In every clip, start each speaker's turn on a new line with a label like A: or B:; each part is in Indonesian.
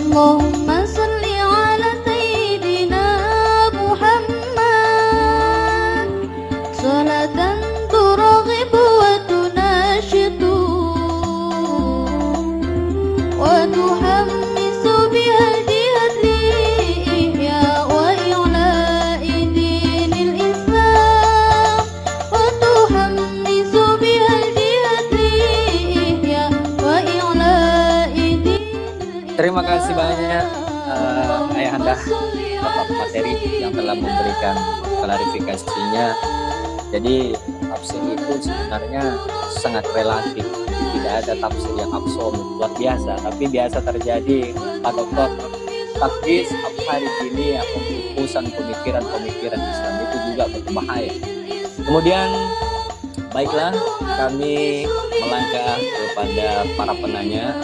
A: اللهم صل على سيدنا محمد صلاة ترغب وتناشط وتحمس بها الجهاد لإحياء وإعلاء دين الإسلام وتحمس بها الجهاد لإحياء وإعلاء دين الإسلام.
B: Terima kasih banyak Ayahanda Bapak materi yang telah memberikan klarifikasinya. Jadi tafsir itu sebenarnya sangat relatif, tidak ada tafsir yang absolut luar biasa, tapi biasa terjadi Pak Dokter takdis apa hari ini pengkukusan pemikiran Islam itu juga berbahaya. Kemudian baiklah, kami melangkah kepada para penanya.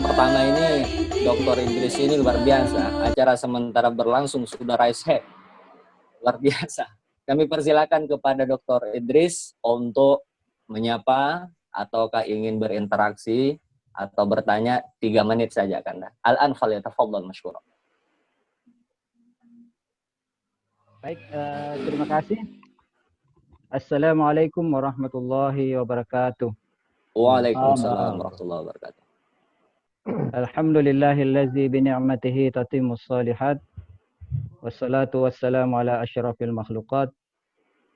B: Pertama ini Dr. Idris ini luar biasa, acara sementara berlangsung sudah raise hand, luar biasa. Kami persilakan kepada Dr. Idris untuk menyapa ataukah ingin berinteraksi atau bertanya 3 menit saja kan. Al-an falyatafaddal masykuran.
C: Baik, terima kasih. Assalamualaikum warahmatullahi wabarakatuh.
B: Waalaikumsalam warahmatullahi wabarakatuh.
C: Alhamdulillahillazi bi ni'matihi tatimmus shalihat. Wassalatu wassalamu ala asyrafil makhluqat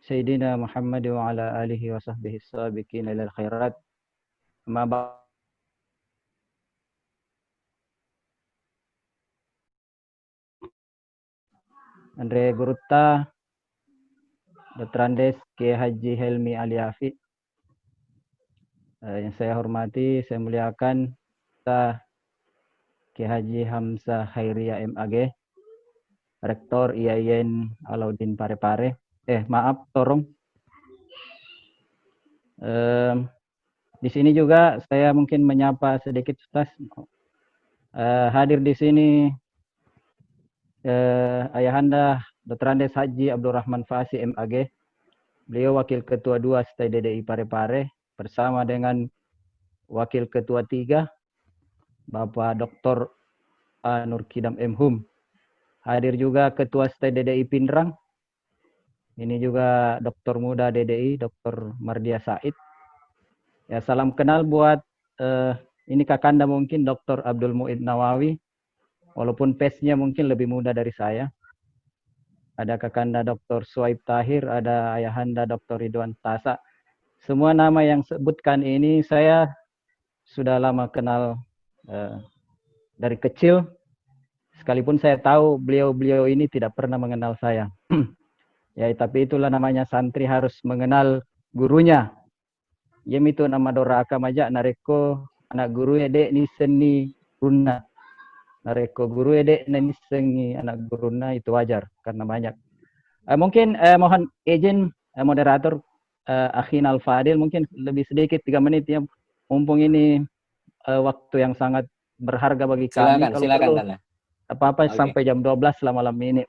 C: Sayyidina Muhammad wa ala alihi wa sahbihi sabiqina ilal khairat. Amma ba'd. Andre Gurutta, Dr. Andes Kiai Haji Helmi Aliafi, yang saya hormati, saya muliakan Kiai Haji Hamzah Khairia MAG, Rektor IAIN Alauddin Parepare. Maaf, Torong. Di sini juga saya mungkin menyapa sedikit Ustaz. Hadir di sini Ayahanda Dr. Andes Haji Abdurrahman Fasi MAG. Beliau Wakil Ketua 2 STI DDI Parepare bersama dengan Wakil Ketua 3 Bapak Dr. Nur Kidam M.Hum. Hadir juga Ketua STI DDI Pindrang. Ini juga Doktor Muda DDI, Dr. Mardia Said. Ya, salam kenal buat ini kakanda mungkin Dr. Abdul Mu'id Nawawi. Walaupun pesnya mungkin lebih muda dari saya. Ada kakanda Dr. Suaib Tahir, ada ayahanda Dr. Ridwan Tasa. Semua nama yang sebutkan ini saya sudah lama kenal dari kecil. Sekalipun saya tahu beliau-beliau ini tidak pernah mengenal saya. Ya, tapi itulah namanya santri harus mengenal gurunya. Yem itu nama Dora Akamaja nareko anak guru ede ni seni runa. Nareko guru ede ni seni anak guruna itu wajar karena banyak. Mungkin mohon izin moderator Akhin Al-Fadil mungkin lebih sedikit 3 menit ya. Mumpung ini waktu yang sangat berharga bagi kami.
B: Silakan.
C: Apa-apa sampai jam 12 malam ini.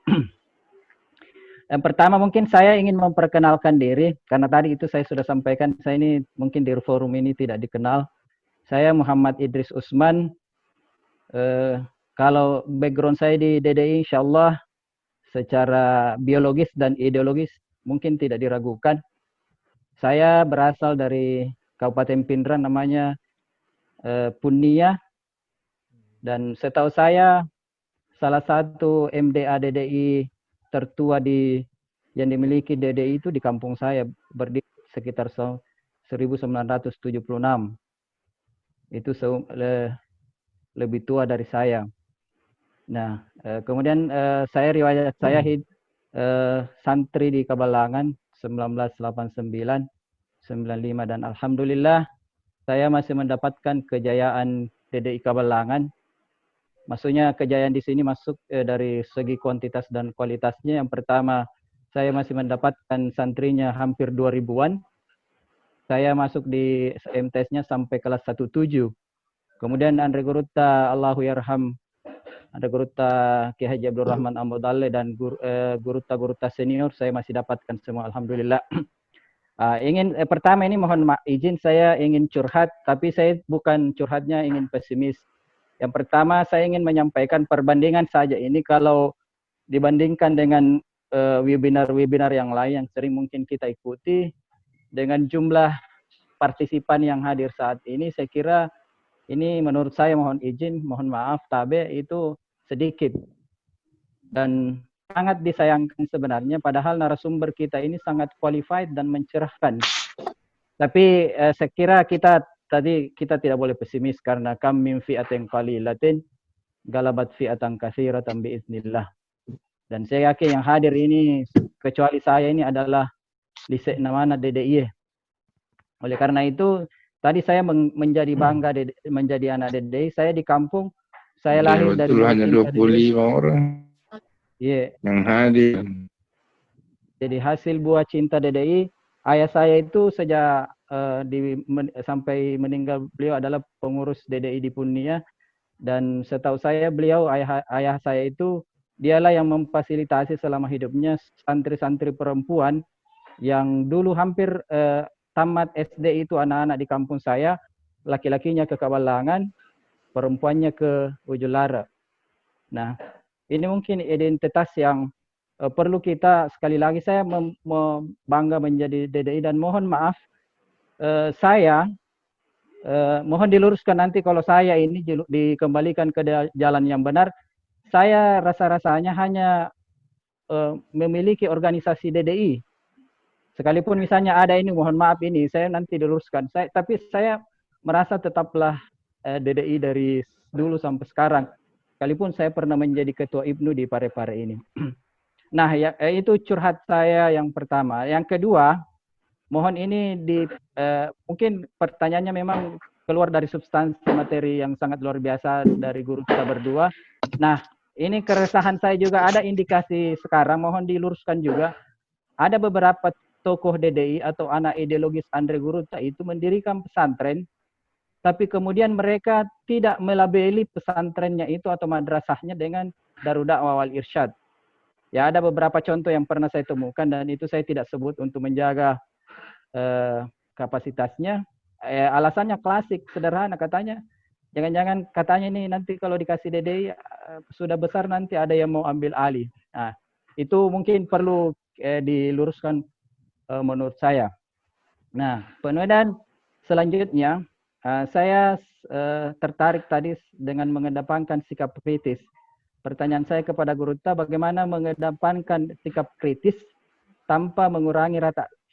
C: Yang pertama mungkin saya ingin memperkenalkan diri, karena tadi itu saya sudah sampaikan, saya ini mungkin di forum ini tidak dikenal. Saya Muhammad Idris Usman. Kalau background saya di DDI insya Allah secara biologis dan ideologis mungkin tidak diragukan. Saya berasal dari Kabupaten Pindrang namanya Punia. Dan setahu saya salah satu MDA DDI tertua yang dimiliki DDI itu di kampung saya, berdiri sekitar 1976. Itu lebih tua dari saya. Nah, kemudian riwayat saya santri di Kabalangan 1989, 95 dan alhamdulillah saya masih mendapatkan kejayaan DDI Kabalangan. Maksudnya kejayaan di sini masuk dari segi kuantitas dan kualitasnya. Yang pertama, saya masih mendapatkan santrinya hampir 2000-an. Saya masuk di MTS-nya sampai kelas 17. Kemudian Andre Gurutta, Allahu Yarham, Andre Gurutta Kiai Haji Abdurrahman Ambodalle dan Gurutta senior saya masih dapatkan semua, alhamdulillah. Pertama ini mohon izin saya ingin curhat, tapi saya bukan curhatnya ingin pesimis. Yang pertama saya ingin menyampaikan perbandingan saja ini kalau dibandingkan dengan webinar-webinar yang lain yang sering mungkin kita ikuti dengan jumlah partisipan yang hadir saat ini, saya kira ini menurut saya, mohon izin, mohon maaf, Tabe, itu sedikit. Dan sangat disayangkan sebenarnya, padahal narasumber kita ini sangat qualified dan mencerahkan. Tapi saya kira kita tidak boleh pesimis karena kam min fi'atin qalilatin galabat fi'atan katsiratan biiznillah. Dan saya yakin yang hadir ini kecuali saya ini adalah lisek namana DDI. Oleh karena itu tadi saya menjadi bangga menjadi anak DDI. Saya di kampung, saya lahir dari
D: hanya 25 orang yang hadir.
C: Jadi hasil buah cinta DDI, ayah saya itu sejak sampai meninggal beliau adalah pengurus DDI di Punia, dan setahu saya beliau ayah saya itu dialah yang memfasilitasi selama hidupnya santri-santri perempuan yang dulu hampir tamat SD itu anak-anak di kampung saya, laki-lakinya ke Kabalangan, perempuannya ke Ujulara. Nah, ini mungkin identitas yang perlu kita, sekali lagi saya bangga menjadi DDI, dan mohon maaf saya mohon diluruskan nanti kalau saya ini dikembalikan ke jalan yang benar. Saya rasa-rasanya hanya memiliki organisasi DDI. Sekalipun misalnya ada ini, mohon maaf ini, saya nanti diluruskan. Tapi saya merasa tetaplah DDI dari dulu sampai sekarang. Sekalipun saya pernah menjadi ketua IPNU di Parepare ini. Nah, ya, itu curhat saya yang pertama. Yang kedua, mohon ini mungkin pertanyaannya memang keluar dari substansi materi yang sangat luar biasa dari guru kita berdua. Nah, ini keresahan saya juga ada indikasi sekarang, mohon diluruskan juga. Ada beberapa tokoh DDI atau anak ideologis Andre Guruta itu mendirikan pesantren, tapi kemudian mereka tidak melabeli pesantrennya itu atau madrasahnya dengan Darul Dakwah wal Irsyad. Ya, ada beberapa contoh yang pernah saya temukan, dan itu saya tidak sebut untuk menjaga kapasitasnya. Alasannya klasik, sederhana, katanya jangan-jangan katanya ini nanti kalau dikasih DDI sudah besar nanti ada yang mau ambil alih. Nah, itu mungkin perlu diluruskan menurut saya. Nah, kemudian selanjutnya saya tertarik tadi dengan mengedepankan sikap kritis. Pertanyaan saya kepada Guruta, bagaimana mengedepankan sikap kritis tanpa mengurangi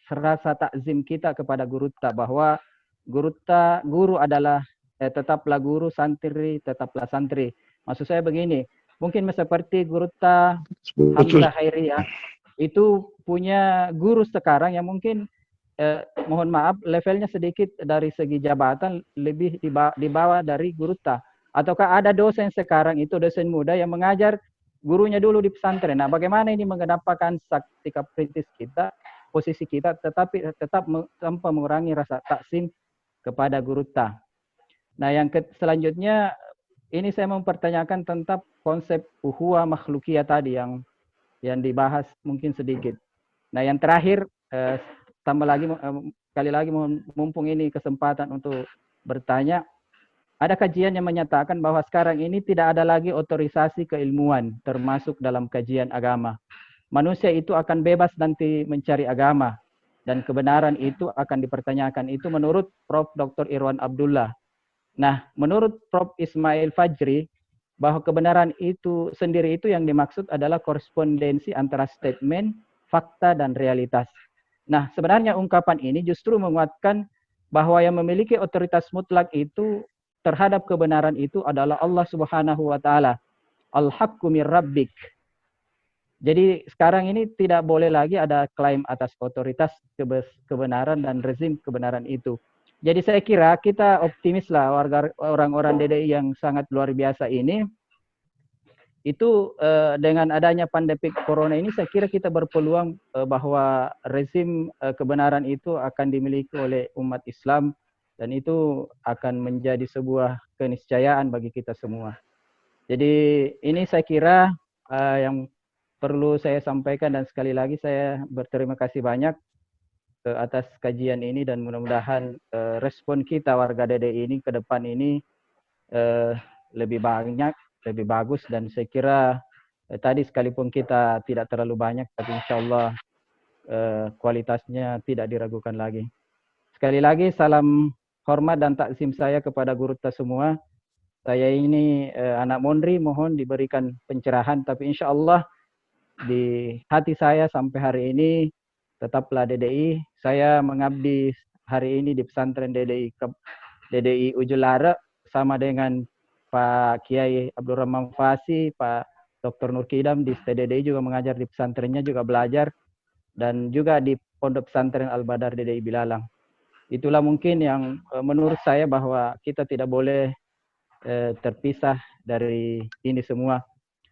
C: rasa takzim kita kepada Guruta, bahwa guru adalah tetaplah guru, santri tetaplah santri. Maksud saya begini, mungkin seperti Guruta Hamzah Hairiyah itu punya guru sekarang yang mungkin mohon maaf levelnya sedikit dari segi jabatan lebih di bawah dari Guruta. Ataukah ada dosen sekarang itu, dosen muda yang mengajar gurunya dulu di pesantren. Nah, bagaimana ini mengedepankan sikap kritis kita, posisi kita, tetapi tetap tanpa mengurangi rasa takzim kepada Guruta. Nah, yang selanjutnya ini saya mempertanyakan tentang konsep uhuwah makhlukiyah tadi yang dibahas mungkin sedikit. Nah, yang terakhir tambah lagi sekali lagi mumpung ini kesempatan untuk bertanya, ada kajian yang menyatakan bahwa sekarang ini tidak ada lagi otorisasi keilmuan termasuk dalam kajian agama. Manusia itu akan bebas nanti mencari agama, dan kebenaran itu akan dipertanyakan. Itu menurut Prof. Dr. Irwan Abdullah. Nah, menurut Prof. Ismail Fajri, bahwa kebenaran itu sendiri itu yang dimaksud adalah korespondensi antara statement, fakta, dan realitas. Nah, sebenarnya ungkapan ini justru menguatkan bahwa yang memiliki otoritas mutlak itu terhadap kebenaran itu adalah Allah Subhanahu wa taala. Al-haqqu mir rabbik. Jadi sekarang ini tidak boleh lagi ada klaim atas otoritas kebenaran dan rezim kebenaran itu. Jadi saya kira kita optimislah orang-orang DDI yang sangat luar biasa ini. Itu dengan adanya pandemi corona ini saya kira kita berpeluang bahwa rezim kebenaran itu akan dimiliki oleh umat Islam, dan itu akan menjadi sebuah keniscayaan bagi kita semua. Jadi ini saya kira yang perlu saya sampaikan, dan sekali lagi saya berterima kasih banyak atas kajian ini, dan mudah-mudahan respon kita warga DDI ini ke depan ini lebih banyak, lebih bagus, dan saya kira tadi sekalipun kita tidak terlalu banyak, tapi insya Allah kualitasnya tidak diragukan lagi. Sekali lagi salam hormat dan takzim saya kepada guru kita semua. Saya ini anak Mondri, mohon diberikan pencerahan, tapi insya Allah di hati saya sampai hari ini tetaplah DDI. Saya mengabdi hari ini di pesantren DDI Ujulara sama dengan Pak Kiai Abdurrahman Fasi, Pak Dr. Nur Kidam di DDI juga mengajar di pesantrennya, juga belajar, dan juga di Pondok Pesantren Al-Badar DDI Bilalang. Itulah mungkin yang menurut saya bahwa kita tidak boleh terpisah dari ini semua.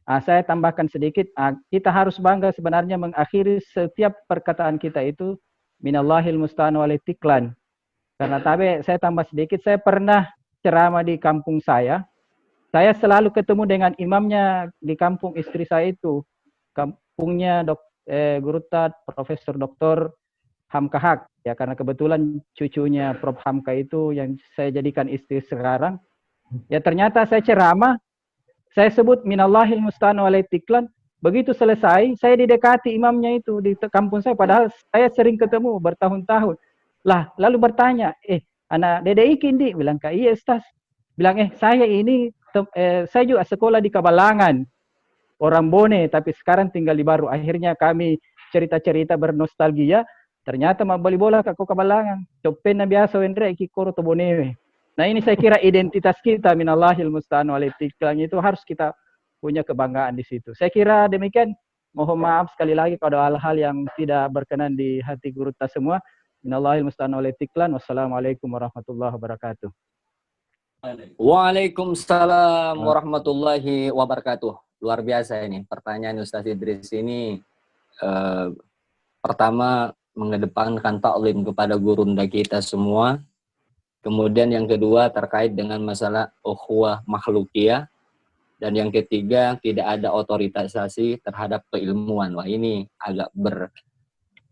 C: Saya tambahkan sedikit, kita harus bangga sebenarnya mengakhiri setiap perkataan kita itu minallahil musta'an wal istiqlan. Karena saya tambah sedikit, saya pernah ceramah di kampung saya selalu ketemu dengan imamnya di kampung istri saya itu. Kampungnya Guru Tat, Profesor Dr. Hamka Haq. Ya, karena kebetulan cucunya Prof. Hamka itu yang saya jadikan istri sekarang. Ya, ternyata saya ceramah, saya sebut minallahil musta'an wal istiqlan. Begitu selesai, saya didekati imamnya itu di kampung saya, padahal saya sering ketemu bertahun-tahun. Lah, lalu bertanya, anak DDI Kindi, bilang, iya Ustaz. Bilang, saya ini, saya juga sekolah di Kabalangan, orang Bone, tapi sekarang tinggal di Baru. Akhirnya kami cerita-cerita bernostalgia, ternyata mau beli bola ke Kabalangan. Copen na biasa wendre iki koro to Bonewe. Nah, ini saya kira identitas kita minallahil musta'an wal istiqlan itu harus kita punya kebanggaan di situ. Saya kira demikian. Mohon maaf sekali lagi kalau ada hal-hal yang tidak berkenan di hati guru kita semua. Minallahil musta'an wal istiqlan. Wassalamualaikum warahmatullahi wabarakatuh.
B: Waalaikumsalam warahmatullahi wabarakatuh. Luar biasa ini pertanyaan Ustaz Idris ini. Pertama, mengedepankan taklim kepada gurunda kita semua. Kemudian yang kedua terkait dengan masalah ukhuwah makhlukiyah. Dan yang ketiga, tidak ada otoritasasi terhadap keilmuan. Wah, ini agak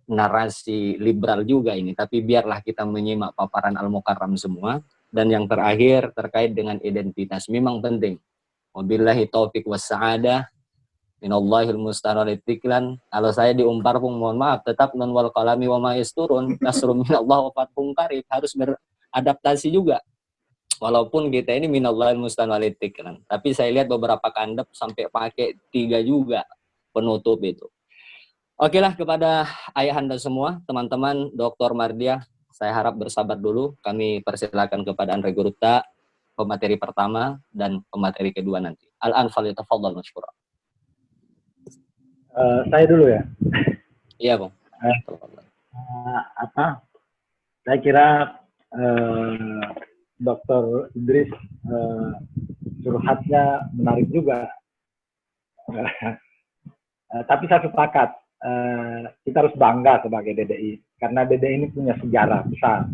B: bernarasi liberal juga ini. Tapi biarlah kita menyimak paparan Al-Mukarram semua. Dan yang terakhir terkait dengan identitas. Memang penting. Wabillahi taufiq wassa'adah. Minallahil musta'an wal istiqlan. Kalau saya diumpar pun mohon maaf. Tetap non wal qalami wa ma yasturun. Nasrun minallah wa fathun qarib. Harus beradaptasi juga. Walaupun kita ini minallahil musta'an wal istiqlan. Tapi saya lihat beberapa kandep sampai pakai 3 juga penutup itu. Oke lah, kepada ayahanda semua, teman-teman, Dr. Mardiah, saya harap bersabar dulu. Kami persilakan kepada Andre Guruta, pemateri pertama dan pemateri kedua nanti. Al-Anfal yatafadhal mashkura.
E: Saya dulu ya.
B: Iya, Bang.
E: Saya kira Dr. Idris curhatnya menarik juga. Tapi saya sepakat, kita harus bangga sebagai DDI karena DDI ini punya sejarah besar.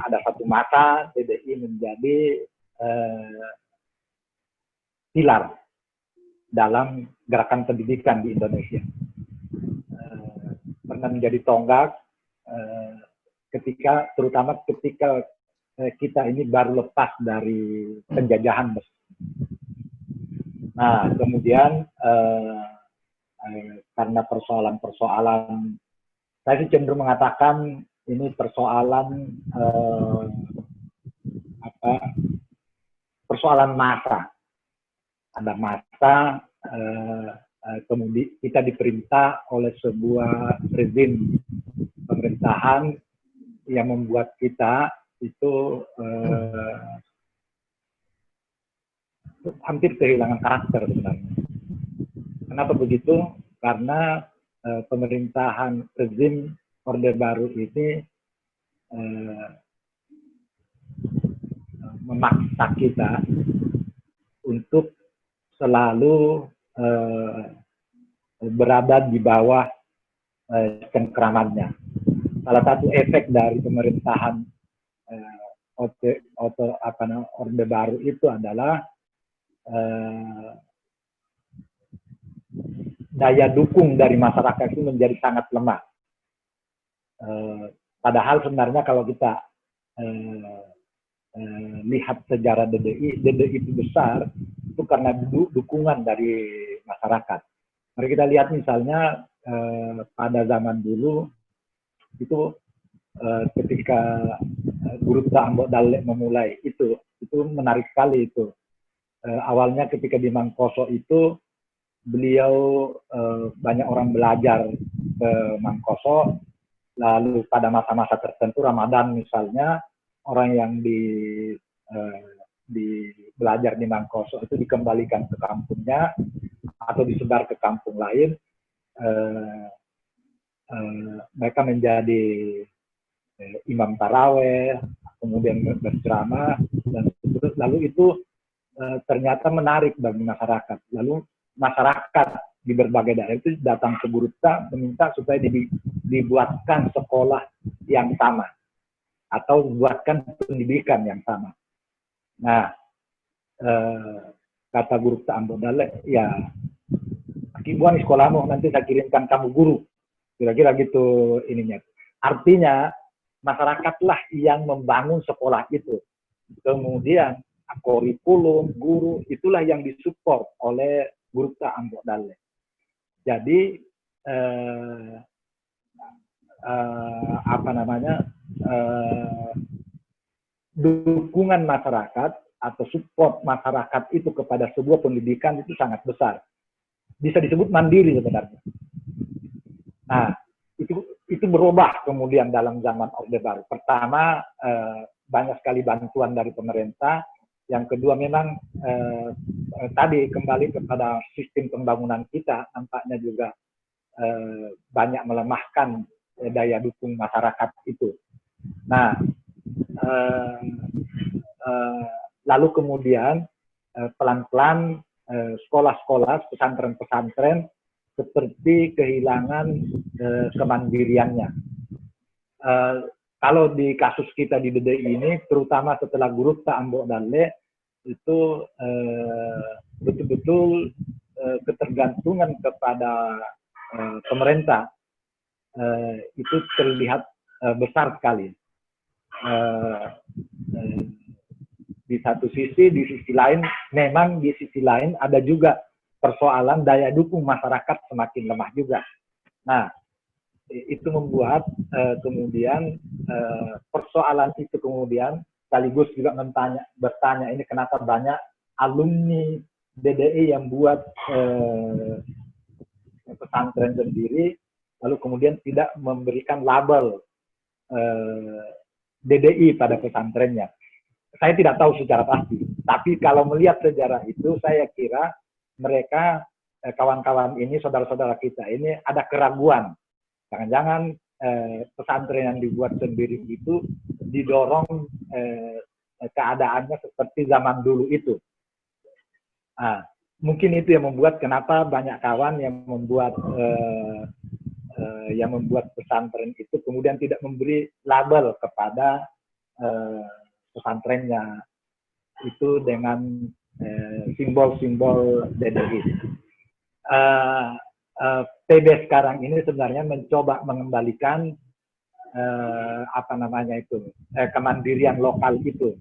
E: Ada satu masa DDI menjadi pilar dalam gerakan pendidikan di Indonesia. Pernah menjadi tonggak terutama ketika kita ini baru lepas dari penjajahan. Nah, kemudian karena persoalan-persoalan, saya sih cenderung mengatakan ini persoalan persoalan masa. Ada masa kemudian kita diperintah oleh sebuah rezim pemerintahan yang membuat kita itu hampir kehilangan karakter sebenarnya. Kenapa begitu? Karena pemerintahan rezim Orde Baru ini memaksa kita untuk selalu berada di bawah cengkramannya. Salah satu efek dari pemerintahan Orde Baru itu adalah daya dukung dari masyarakat itu menjadi sangat lemah. Padahal sebenarnya kalau kita lihat sejarah DDI itu besar itu karena dukungan dari masyarakat. Mari kita lihat misalnya pada zaman dulu itu ketika Guru Ambok Dalek memulai itu menarik sekali itu. Awalnya ketika di Mangkoso itu beliau banyak orang belajar ke Mangkoso, lalu pada masa-masa tertentu Ramadan misalnya orang yang di belajar di Mangkoso itu dikembalikan ke kampungnya atau disebar ke kampung lain. Mereka menjadi imam taraweh, kemudian berceramah, dan lalu itu ternyata menarik bagi masyarakat. Lalu masyarakat di berbagai daerah itu datang ke Guru Tta meminta supaya dibuatkan sekolah yang sama atau buatkan pendidikan yang sama. Nah, kata Guru Tta Ambok Dalek, ya kibuan di sekolahmu, nanti saya kirimkan kamu guru. Kira-kira gitu ininya. Artinya, masyarakatlah yang membangun sekolah itu. Kemudian, kurikulum, guru, itulah yang disupport oleh Guru Tta Ambok Dalek. Jadi, dukungan masyarakat atau support masyarakat itu kepada sebuah pendidikan itu sangat besar. Bisa disebut mandiri sebenarnya. Nah, itu berubah kemudian dalam zaman Orde Baru. Pertama, banyak sekali bantuan dari pemerintah. Yang kedua, memang tadi kembali kepada sistem pembangunan kita, nampaknya juga banyak melemahkan daya dukung masyarakat itu. Nah, lalu kemudian pelan-pelan sekolah-sekolah, pesantren-pesantren seperti kehilangan kemandiriannya. Kalau di kasus kita di DDI ini, terutama setelah Guru Tta Ambok Dalek, itu betul-betul ketergantungan kepada pemerintah itu terlihat besar sekali. Di satu sisi, di sisi lain, memang di sisi lain ada juga persoalan daya dukung masyarakat semakin lemah juga. Nah, itu membuat kemudian persoalan itu kemudian sekaligus juga bertanya ini kenapa banyak alumni DDI yang buat pesantren sendiri, lalu kemudian tidak memberikan label DDI pada pesantrennya. Saya tidak tahu secara pasti, tapi kalau melihat sejarah itu, saya kira mereka, kawan-kawan ini, saudara-saudara kita ini ada keraguan. Jangan-jangan pesantren yang dibuat sendiri itu didorong keadaannya seperti zaman dulu itu. Nah, mungkin itu yang membuat kenapa banyak kawan yang membuat pesantren itu kemudian tidak memberi label kepada pesantrennya itu dengan simbol-simbol DDI. PB sekarang ini sebenarnya mencoba mengembalikan kemandirian lokal itu.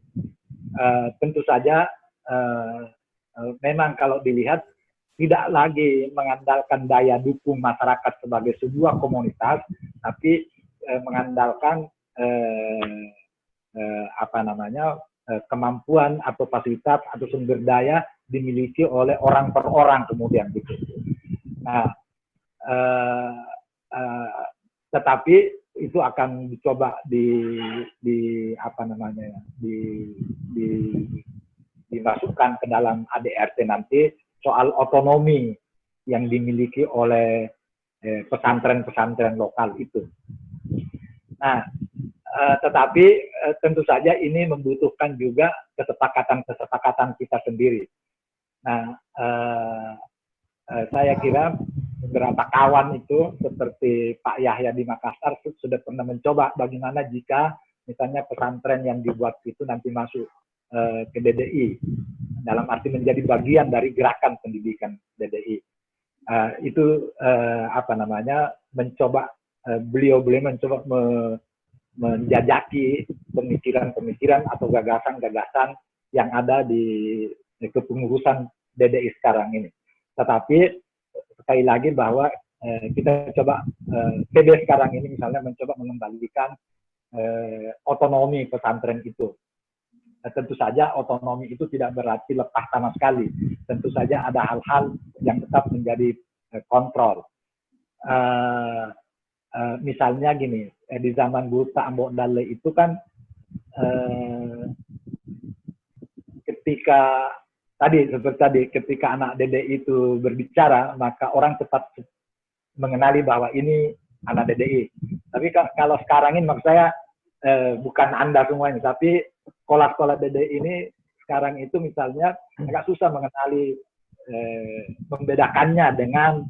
E: Tentu saja memang kalau dilihat tidak lagi mengandalkan daya dukung masyarakat sebagai sebuah komunitas, tapi mengandalkan kemampuan atau fasilitas atau sumber daya dimiliki oleh orang per orang kemudian gitu. Nah, tetapi itu akan dicoba dimasukkan ke dalam ADRT nanti soal otonomi yang dimiliki oleh pesantren-pesantren lokal itu. Nah, tetapi tentu saja ini membutuhkan juga kesepakatan kita sendiri. Nah, saya kira beberapa kawan itu seperti Pak Yahya di Makassar sudah pernah mencoba bagaimana jika misalnya pesantren yang dibuat itu nanti masuk ke DDI, dalam arti menjadi bagian dari gerakan pendidikan DDI. Beliau mencoba menjajaki pemikiran-pemikiran atau gagasan-gagasan yang ada di kepengurusan DDI sekarang ini. Tetapi sekali lagi bahwa kita coba PD sekarang ini misalnya mencoba mengembalikan otonomi pesantren itu. Tentu saja otonomi itu tidak berarti lepas sama sekali. Tentu saja ada hal-hal yang tetap menjadi kontrol. Misalnya gini, di zaman Buta Ambok Dale itu kan ketika ketika anak DDI itu berbicara, maka orang cepat mengenali bahwa ini anak DDI. Tapi kalau sekarang ini maksud saya bukan Anda semuanya, tapi sekolah-sekolah DDI ini sekarang itu misalnya agak susah mengenali, membedakannya dengan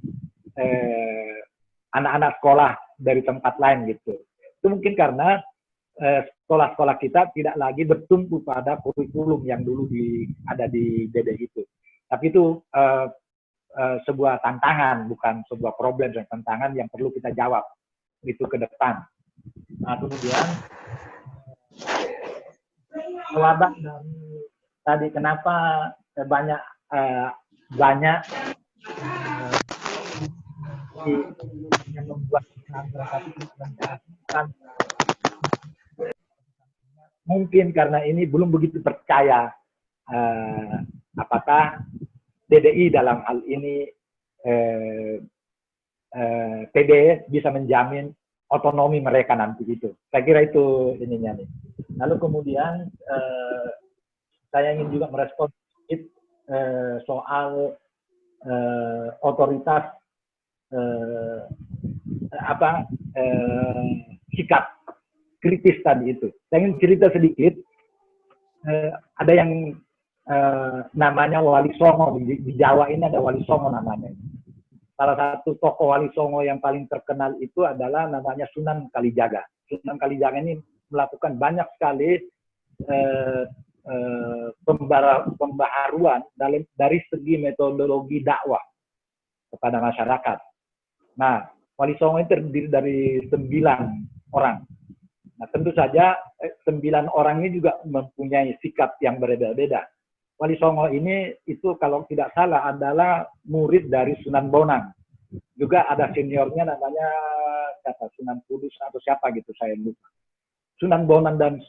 E: anak-anak sekolah dari tempat lain gitu. Itu mungkin karena sekolah-sekolah kita tidak lagi bertumpu pada kurikulum yang dulu ada di DDI itu. Tapi itu sebuah tantangan, bukan sebuah problem dan tantangan yang perlu kita jawab itu ke depan. Nah, kemudian jawaban dari tadi kenapa banyak yang membuat mungkin karena ini belum begitu percaya apakah DDI dalam hal ini PD bisa menjamin otonomi mereka nanti gitu. Saya kira itu ininya nih. Lalu kemudian saya ingin juga merespon soal otoritas sikap kritis tadi itu. Saya ingin cerita sedikit. Ada yang namanya Wali Songo di Jawa ini, ada Wali Songo namanya. Salah satu tokoh Wali Songo yang paling terkenal itu adalah namanya Sunan Kalijaga. Sunan Kalijaga ini melakukan banyak sekali pembaharuan dari segi metodologi dakwah kepada masyarakat. Nah, Wali Songo ini terdiri dari 9 orang. Nah, tentu saja 9 orang ini juga mempunyai sikap yang berbeda-beda. Wali Songo ini itu kalau tidak salah adalah murid dari Sunan Bonang. Juga ada seniornya namanya Sunan Kudus atau siapa gitu, saya lupa. Sunan Bonang dan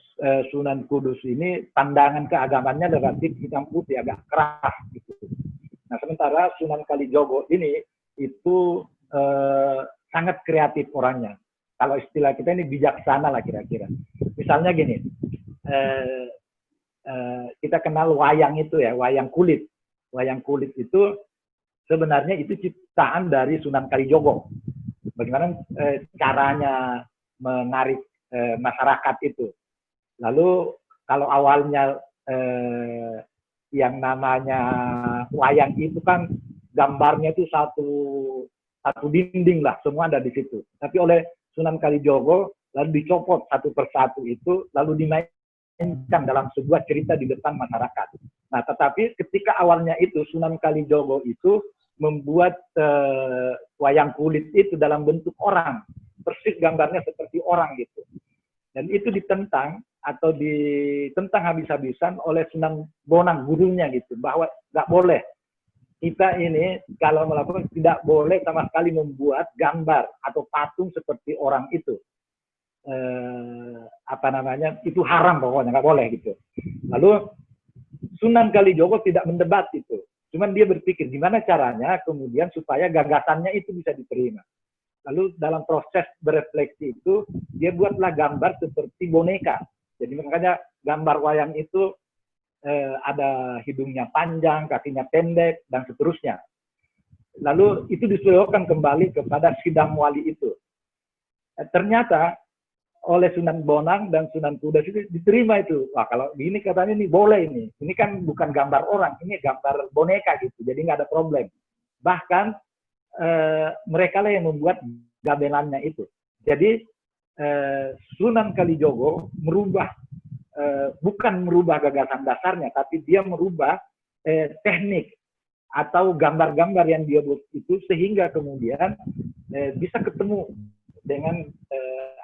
E: Sunan Kudus ini pandangan keagamannya relatif hitam putih, agak keras gitu. Nah, sementara Sunan Kalijogo ini itu sangat kreatif orangnya. Kalau istilah kita ini bijaksana lah kira-kira. Misalnya gini, kita kenal wayang itu ya, wayang kulit. Wayang kulit itu sebenarnya itu ciptaan dari Sunan Kalijogo. Bagaimana caranya menarik masyarakat itu. Lalu kalau awalnya yang namanya wayang itu kan gambarnya itu satu dinding lah, semua ada di situ. Tapi oleh Sunan Kalijogo lalu dicopot satu persatu itu, lalu dimainkan dalam sebuah cerita di depan masyarakat. Nah, tetapi ketika awalnya itu Sunan Kalijogo itu membuat wayang kulit itu dalam bentuk orang, persis gambarnya seperti orang gitu. Dan itu ditentang atau ditentang habis-habisan oleh Sunan Bonang, gurunya gitu, bahwa nggak boleh. Kita ini kalau melakukan tidak boleh sama sekali membuat gambar atau patung seperti orang itu. Itu haram pokoknya, nggak boleh gitu. Lalu Sunan Kalijogo tidak mendebat itu. Cuman dia berpikir gimana caranya kemudian supaya gagasannya itu bisa diterima. Lalu dalam proses berefleksi itu, dia buatlah gambar seperti boneka. Jadi makanya gambar wayang itu ada hidungnya panjang, kakinya pendek, dan seterusnya. Lalu itu disesuaikan kembali kepada Sidam Wali itu. Ternyata oleh Sunan Bonang dan Sunan Kudus itu diterima itu. Wah, kalau ini katanya ini boleh ini. Ini kan bukan gambar orang, ini gambar boneka gitu. Jadi nggak ada problem. Bahkan mereka lah yang membuat gamelannya itu. Jadi Sunan Kalijogo merubah, bukan merubah gagasan dasarnya, tapi dia merubah teknik atau gambar-gambar yang dia buat itu sehingga kemudian bisa ketemu dengan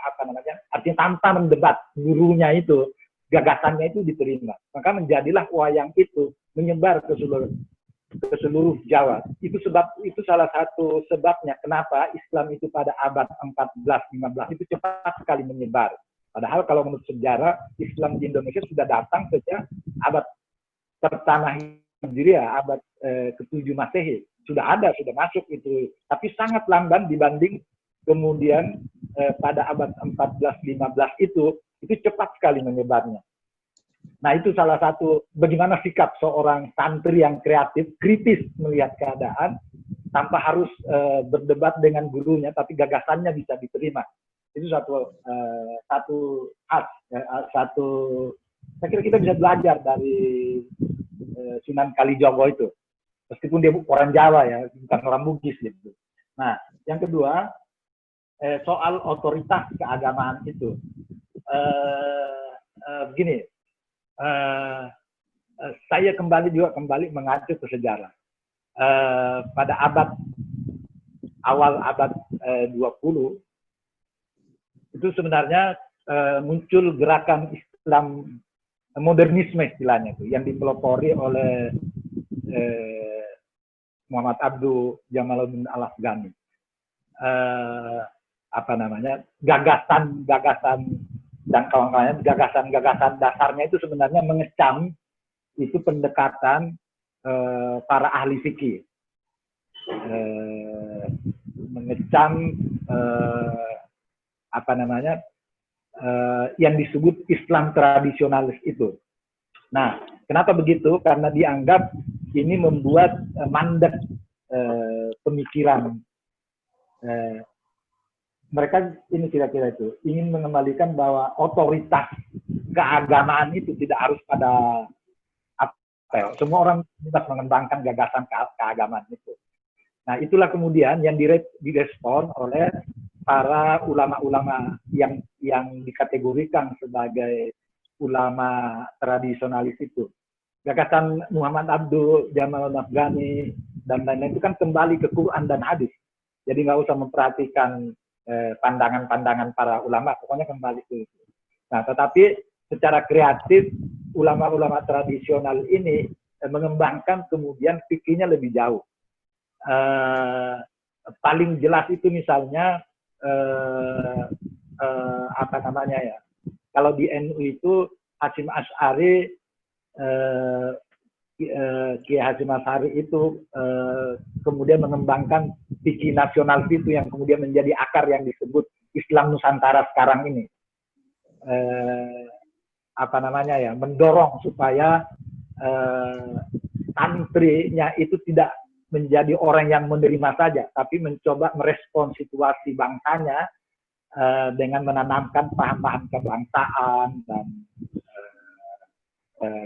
E: apa namanya, artinya tanpa mendebat gurunya itu, gagasannya itu diterima. Maka menjadilah wayang itu menyebar ke seluruh Jawa. Itu salah satu sebabnya kenapa Islam itu pada abad 14-15 itu cepat sekali menyebar. Padahal kalau menurut sejarah Islam di Indonesia sudah datang sejak abad pertama Hijriah, abad ke-7 Masehi. Sudah masuk itu. Tapi sangat lamban dibanding kemudian pada abad 14-15 itu cepat sekali menyebarnya. Nah, itu salah satu bagaimana sikap seorang santri yang kreatif, kritis melihat keadaan, tanpa harus berdebat dengan gurunya, tapi gagasannya bisa diterima. Itu satu saya kira kita bisa belajar dari Sunan Kalijogo itu. Meskipun dia orang Jawa ya, bukan orang Bugis gitu. Nah, yang kedua, soal otoritas keagamaan itu. Begini, saya kembali mengacu ke sejarah. Pada awal abad 20 itu sebenarnya muncul gerakan Islam modernisme istilahnya itu, yang dipelopori oleh Muhammad Abduh Jamaluddin Al-Afghani. Gagasan dan kawan-kawannya, gagasan dasarnya itu sebenarnya mengecam itu pendekatan para ahli fikih, mengecam yang disebut Islam tradisionalis itu. Nah, kenapa begitu? Karena dianggap ini membuat mandek pemikiran. Mereka ini kira-kira itu ingin mengembalikan bahwa otoritas keagamaan itu tidak harus pada semua orang bebas mengembangkan gagasan keagamaan itu. Nah, itulah kemudian yang direspon oleh para ulama-ulama yang dikategorikan sebagai ulama tradisionalis itu. Gagasan Muhammad Abduh, Jamaluddin Afghani, dan lain-lain itu kan kembali ke Quran dan hadis. Jadi nggak usah memperhatikan pandangan-pandangan para ulama, pokoknya kembali ke itu. Nah, tetapi secara kreatif, ulama-ulama tradisional ini mengembangkan kemudian fikihnya lebih jauh. Paling jelas itu misalnya kalau di NU itu Hasyim Asy'ari, Kiai Hasyim Asy'ari itu kemudian mengembangkan fikih nasional itu yang kemudian menjadi akar yang disebut Islam Nusantara sekarang ini. Mendorong supaya santrinya itu tidak menjadi orang yang menerima saja, tapi mencoba merespon situasi bangsanya dengan menanamkan paham-paham kebangsaan dan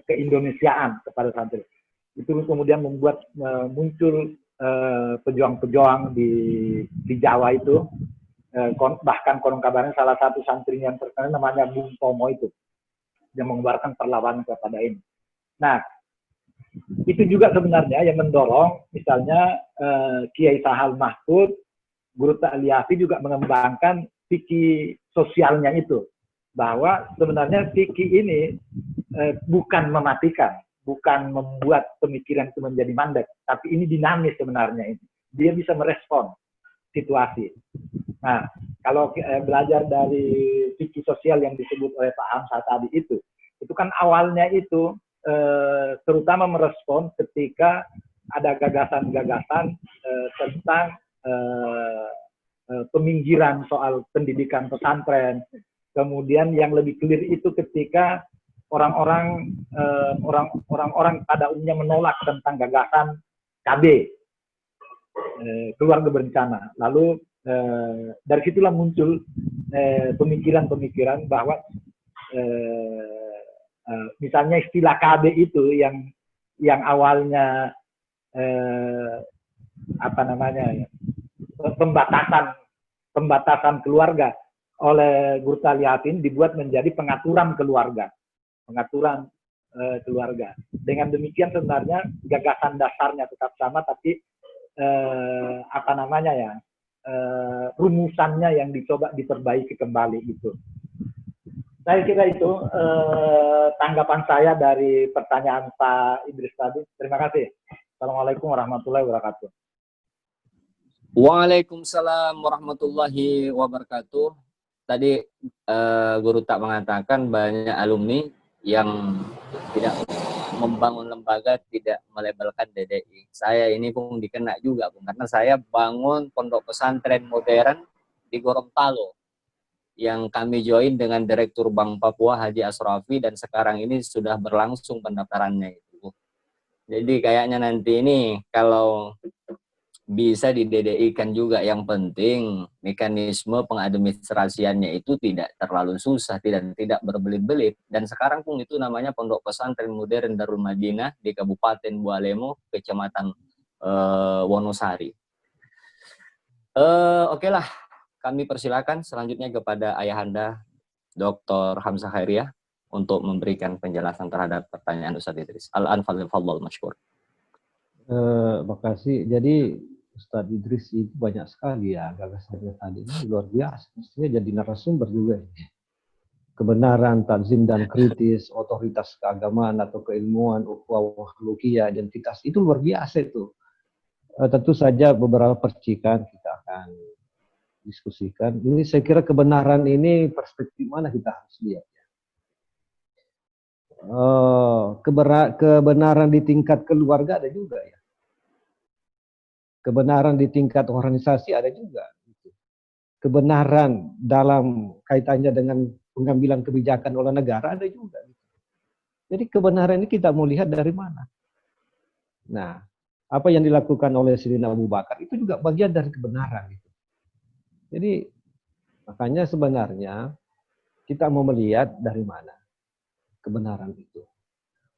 E: keindonesiaan kepada santri. Itu kemudian membuat muncul pejuang-pejuang di Jawa itu, bahkan konon kabarnya salah satu santri yang terkenal namanya Bung Tomo itu, yang mengeluarkan perlawanan kepada ini. Nah, itu juga sebenarnya yang mendorong, misalnya Kiai Sahal Mahfud, Guru Ta'liyafi juga mengembangkan fikih sosialnya itu, bahwa sebenarnya fikih ini bukan mematikan, bukan membuat pemikiran itu menjadi mandek, tapi ini dinamis sebenarnya. Dia bisa merespon situasi. Nah, kalau belajar dari fikih sosial yang disebut oleh Pak Hamzah tadi itu kan awalnya itu terutama merespon ketika ada gagasan-gagasan tentang peminggiran soal pendidikan pesantren. Kemudian yang lebih clear itu ketika orang-orang pada umumnya menolak tentang gagasan KB, keluarga berencana. Lalu dari situlah muncul pemikiran-pemikiran bahwa misalnya istilah KB itu yang awalnya pembatasan keluarga oleh Guru Ta'liyafi dibuat menjadi pengaturan keluarga. Dengan demikian sebenarnya gagasan dasarnya tetap sama, tapi rumusannya yang dicoba diperbaiki kembali itu. Saya kira itu tanggapan saya dari pertanyaan Pak Idris tadi. Terima kasih. Assalamualaikum warahmatullahi wabarakatuh.
B: Waalaikumsalam warahmatullahi wabarakatuh. Tadi Guru Tak mengatakan banyak alumni yang tidak membangun lembaga, tidak melabelkan DDI. Saya ini pun dikena juga, Bung, karena saya bangun pondok pesantren modern di Gorontalo yang kami join dengan Direktur Bank Papua Haji Asrafi, dan sekarang ini sudah berlangsung pendaftarannya itu. Jadi kayaknya nanti ini kalau bisa di DDI-kan juga, yang penting mekanisme pengadministrasiannya itu tidak terlalu susah, tidak berbelit-belit. Dan sekarang pun itu namanya Pondok Pesantren Modern Darul Madinah di Kabupaten Bualemo, Kecamatan Wonosari. Oke lah, kami persilakan selanjutnya kepada Ayahanda Dr. Hamzah Khairiyah untuk memberikan penjelasan terhadap pertanyaan Ustaz Idris. Al-Anfal Fadl Mashkur.
F: Makasih. Jadi Ustadz Idris itu banyak sekali ya gagasannya tadi, ini luar biasa. Mestinya jadi narasumber juga. Kebenaran, takzim dan kritis, otoritas keagamaan atau keilmuan, ukhuwah luqiyah, identitas, itu luar biasa itu. Tentu saja beberapa percikan kita akan diskusikan. Ini saya kira kebenaran ini perspektif mana kita harus lihat. Kebenaran di tingkat keluarga ada juga ya. Kebenaran di tingkat organisasi ada juga. Kebenaran dalam kaitannya dengan pengambilan kebijakan oleh negara ada juga. Jadi kebenaran ini kita mau lihat dari mana. Nah, apa yang dilakukan oleh Sayyidina Abu Bakar itu juga bagian dari kebenaran. Jadi makanya sebenarnya kita mau melihat dari mana kebenaran itu.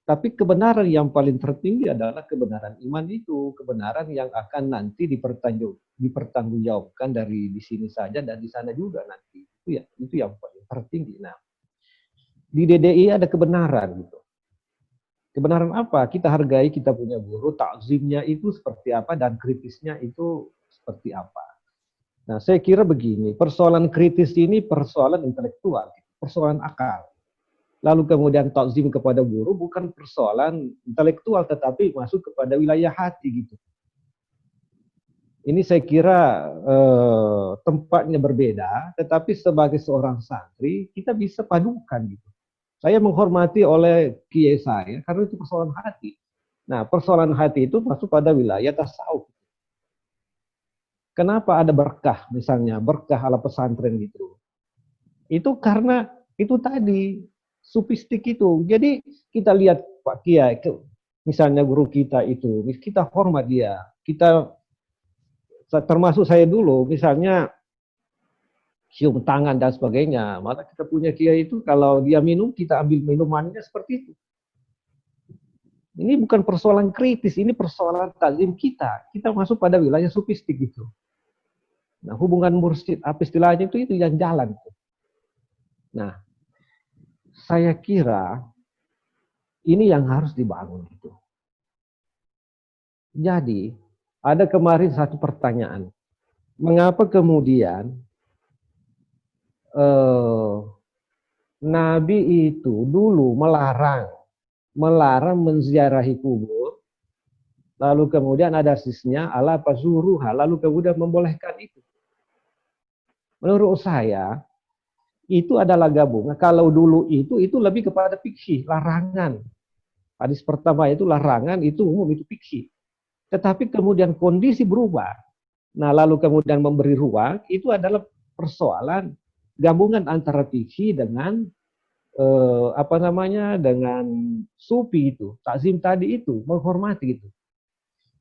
F: Tapi kebenaran yang paling tertinggi adalah kebenaran iman itu, kebenaran yang akan nanti dipertanggungjawabkan dari di sini saja dan di sana juga nanti. Itu yang paling tertinggi. Nah, di DDI ada kebenaran gitu. Kebenaran apa? Kita hargai, kita punya guru, takzimnya itu seperti apa dan kritisnya itu seperti apa. Nah, saya kira begini, persoalan kritis ini persoalan intelektual, persoalan akal. Lalu kemudian takzim kepada guru bukan persoalan intelektual tetapi masuk kepada wilayah hati gitu. Ini saya kira tempatnya berbeda, tetapi sebagai seorang santri kita bisa padukan gitu. Saya menghormati oleh kiai saya karena itu persoalan hati. Nah, persoalan hati itu masuk pada wilayah tasawuf. Kenapa ada berkah misalnya, berkah ala pesantren gitu? Itu karena itu tadi sufistik itu. Jadi kita lihat Pak Kiai, misalnya guru kita itu, kita hormat dia. Kita, termasuk saya dulu, misalnya cium tangan dan sebagainya. Malah kita punya Kiai itu, kalau dia minum, kita ambil minumannya seperti itu. Ini bukan persoalan kritis, ini persoalan takzim kita. Kita masuk pada wilayah sufistik itu. Nah, hubungan mursyid, apa istilahnya itu yang jalan. Nah, saya kira ini yang harus dibangun itu. Jadi, ada kemarin satu pertanyaan. Mengapa kemudian Nabi itu dulu melarang menziarahi kubur, lalu kemudian ada sisnya ala pazuruha, lalu kemudian membolehkan itu. Menurut saya, itu adalah gabungan. Kalau dulu itu lebih kepada fikih, larangan. Hadis pertama itu larangan, itu umum, itu fikih. Tetapi kemudian kondisi berubah. Nah, lalu kemudian memberi ruang, itu adalah persoalan gabungan antara fikih dengan dengan sufi itu. Takzim tadi itu, menghormati itu.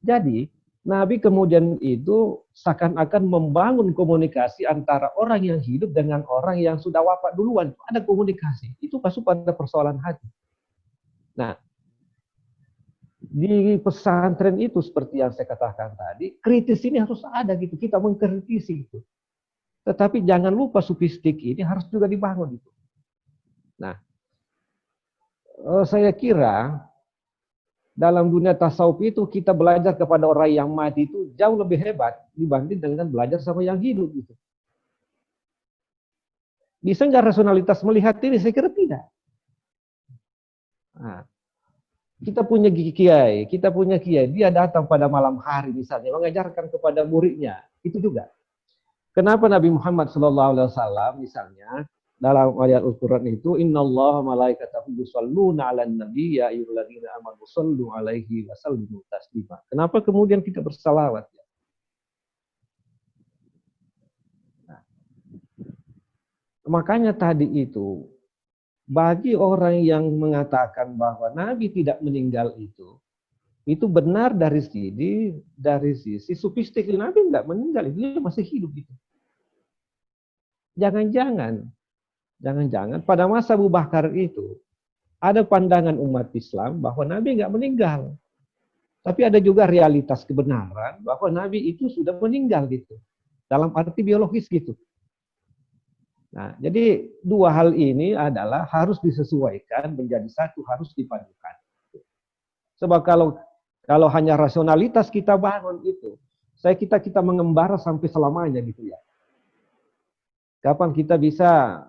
F: Jadi, Nabi kemudian itu seakan-akan membangun komunikasi antara orang yang hidup dengan orang yang sudah wafat duluan. Ada komunikasi. Itu masuk pada persoalan hati. Nah, di pesantren itu seperti yang saya katakan tadi, kritis ini harus ada gitu. Kita mengkritisi itu. Tetapi jangan lupa sufistik ini harus juga dibangun itu. Nah, saya kira dalam dunia tasawuf itu kita belajar kepada orang yang mati itu jauh lebih hebat dibanding dengan belajar sama yang hidup gitu. Bisa nggak rasionalitas melihat ini? Saya kira tidak. Nah, kita punya kiai, dia datang pada malam hari misalnya mengajarkan kepada muridnya, itu juga. Kenapa Nabi Muhammad SAW misalnya dalam ayat Al-Quran itu innallaha malaikatahu yusholluna 'alan nabi ya ayyuhalladzina amanu shollu 'alaihi wa sallimu taslima. Kenapa kemudian kita bersalawat ya? Nah, makanya tadi itu bagi orang yang mengatakan bahwa Nabi tidak meninggal itu benar dari sisi sufistik. Nabi enggak meninggal, dia masih hidup gitu. Jangan-jangan pada masa Abu Bakar itu ada pandangan umat Islam bahwa Nabi enggak meninggal. Tapi ada juga realitas kebenaran bahwa Nabi itu sudah meninggal gitu. Dalam arti biologis gitu. Nah, jadi dua hal ini adalah harus disesuaikan menjadi satu, harus dipadukan. Sebab kalau hanya rasionalitas kita bangun itu, kita mengembara sampai selamanya gitu ya. Kapan kita bisa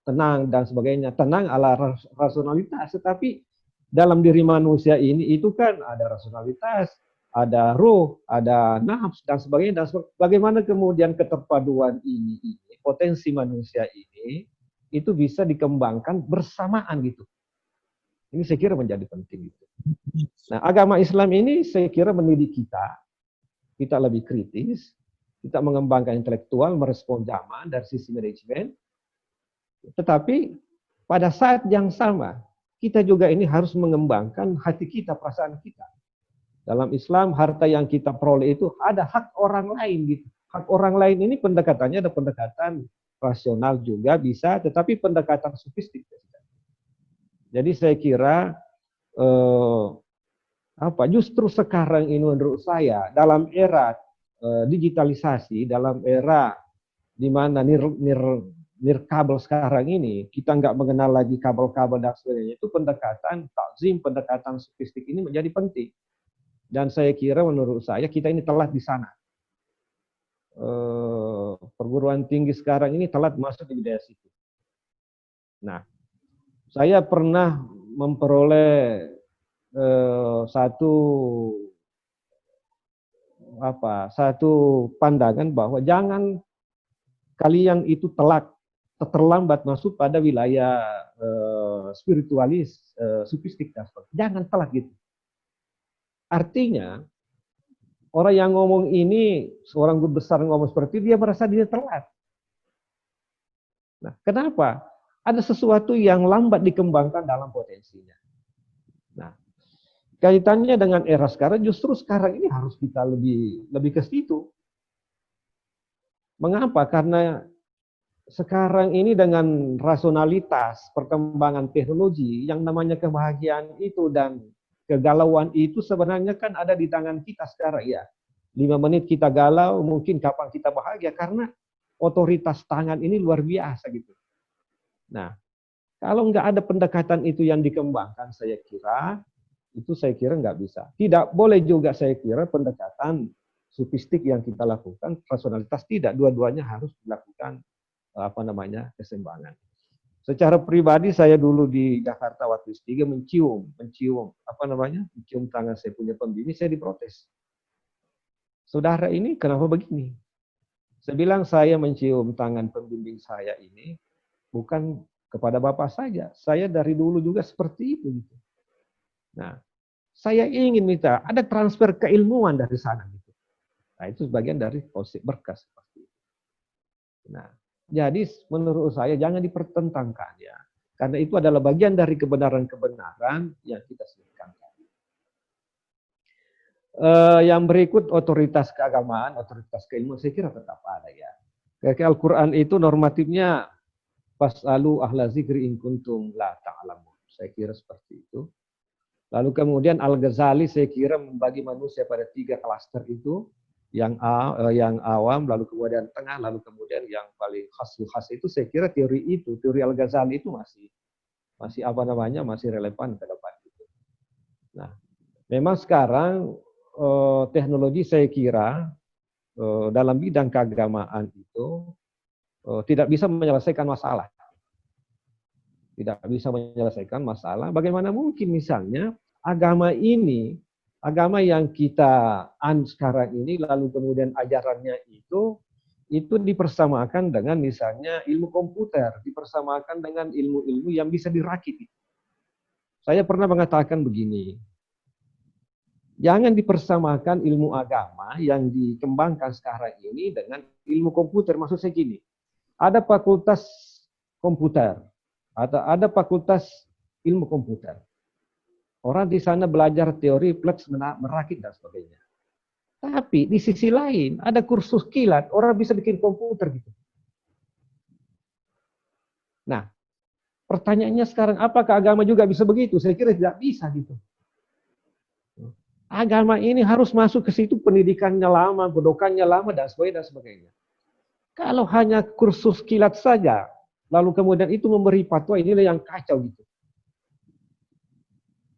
F: tenang dan sebagainya, tenang ala rasionalitas, tetapi dalam diri manusia ini itu kan ada rasionalitas, ada ruh, ada nafs dan sebagainya. Dan bagaimana kemudian keterpaduan ini potensi manusia ini itu bisa dikembangkan bersamaan gitu. Ini saya kira menjadi penting gitu. Nah, agama Islam ini saya kira mendidik kita lebih kritis, kita mengembangkan intelektual, merespon zaman dari sisi manajemen. Tetapi pada saat yang sama, kita juga ini harus mengembangkan hati kita, perasaan kita. Dalam Islam, harta yang kita peroleh itu ada hak orang lain gitu. Hak orang lain ini pendekatannya ada pendekatan rasional juga bisa, tetapi pendekatan sofistik. Jadi saya kira justru sekarang ini menurut saya dalam era digitalisasi, dalam era di mana nirkabel sekarang ini kita nggak mengenal lagi kabel-kabel dan sebagainya, itu pendekatan takzim, pendekatan sofistik ini menjadi penting. Dan saya kira menurut saya kita ini telat di sana. Perguruan tinggi sekarang ini telat masuk di bidang situ. Nah, saya pernah memperoleh satu pandangan bahwa jangan kalian itu terlambat masuk pada wilayah spiritualis, sufistik dan sebagainya. Jangan telat gitu. Artinya orang yang ngomong ini, seorang guru besar ngomong seperti itu, dia merasa dia telat. Nah, kenapa? Ada sesuatu yang lambat dikembangkan dalam potensinya. Nah, kaitannya dengan era sekarang, justru sekarang ini harus kita lebih ke situ. Mengapa? Karena sekarang ini dengan rasionalitas, perkembangan teknologi, yang namanya kebahagiaan itu dan kegalauan itu sebenarnya kan ada di tangan kita sekarang ya. 5 menit kita galau, mungkin kapan kita bahagia, karena otoritas tangan ini luar biasa gitu. Nah, kalau nggak ada pendekatan itu yang dikembangkan, saya kira nggak bisa. Tidak boleh juga saya kira pendekatan sofistik yang kita lakukan, rasionalitas tidak. Dua-duanya harus dilakukan keseimbangan. Secara pribadi saya dulu di Jakarta waktu S3 mencium tangan saya punya pembimbing, saya diprotes. Saudara ini kenapa begini? Saya bilang saya mencium tangan pembimbing saya ini bukan kepada Bapak saja. Saya dari dulu juga seperti itu. Nah, saya ingin minta ada transfer keilmuan dari sana gitu. Nah, itu sebagian dari konsep berkas seperti itu. Nah, jadi menurut saya jangan dipertentangkan ya. Karena itu adalah bagian dari kebenaran-kebenaran yang kita sebutkan. Yang berikut otoritas keagamaan, otoritas keilmuan saya kira tetap ada ya. Kayak Al-Quran itu normatifnya fas'alu ahla zikri in kuntum la ta'lamun. Saya kira seperti itu. Lalu kemudian Al-Ghazali saya kira membagi manusia pada 3 klaster itu. Yang awam, lalu kemudian tengah, lalu kemudian yang paling khas itu saya kira teori Al-Ghazali itu masih relevan ke depan. Nah, Memang sekarang teknologi saya kira dalam bidang keagamaan itu tidak bisa menyelesaikan masalah. Tidak bisa menyelesaikan masalah. Bagaimana mungkin misalnya agama ini, agama yang kita sekarang ini, lalu kemudian ajarannya itu dipersamakan dengan misalnya ilmu komputer, dipersamakan dengan ilmu-ilmu yang bisa dirakit. Saya pernah mengatakan begini, jangan dipersamakan ilmu agama yang dikembangkan sekarang ini dengan ilmu komputer. Maksud saya gini, ada fakultas komputer, atau ada fakultas ilmu komputer. Orang di sana belajar teori plus merakit dan sebagainya. Tapi di sisi lain ada kursus kilat, orang bisa bikin komputer gitu. Nah, pertanyaannya sekarang, apakah agama juga bisa begitu? Saya kira tidak bisa gitu. Agama ini harus masuk ke situ, pendidikannya lama, godokannya lama, dan sebagainya. Kalau hanya kursus kilat saja, lalu kemudian itu memberi fatwa, inilah yang kacau gitu.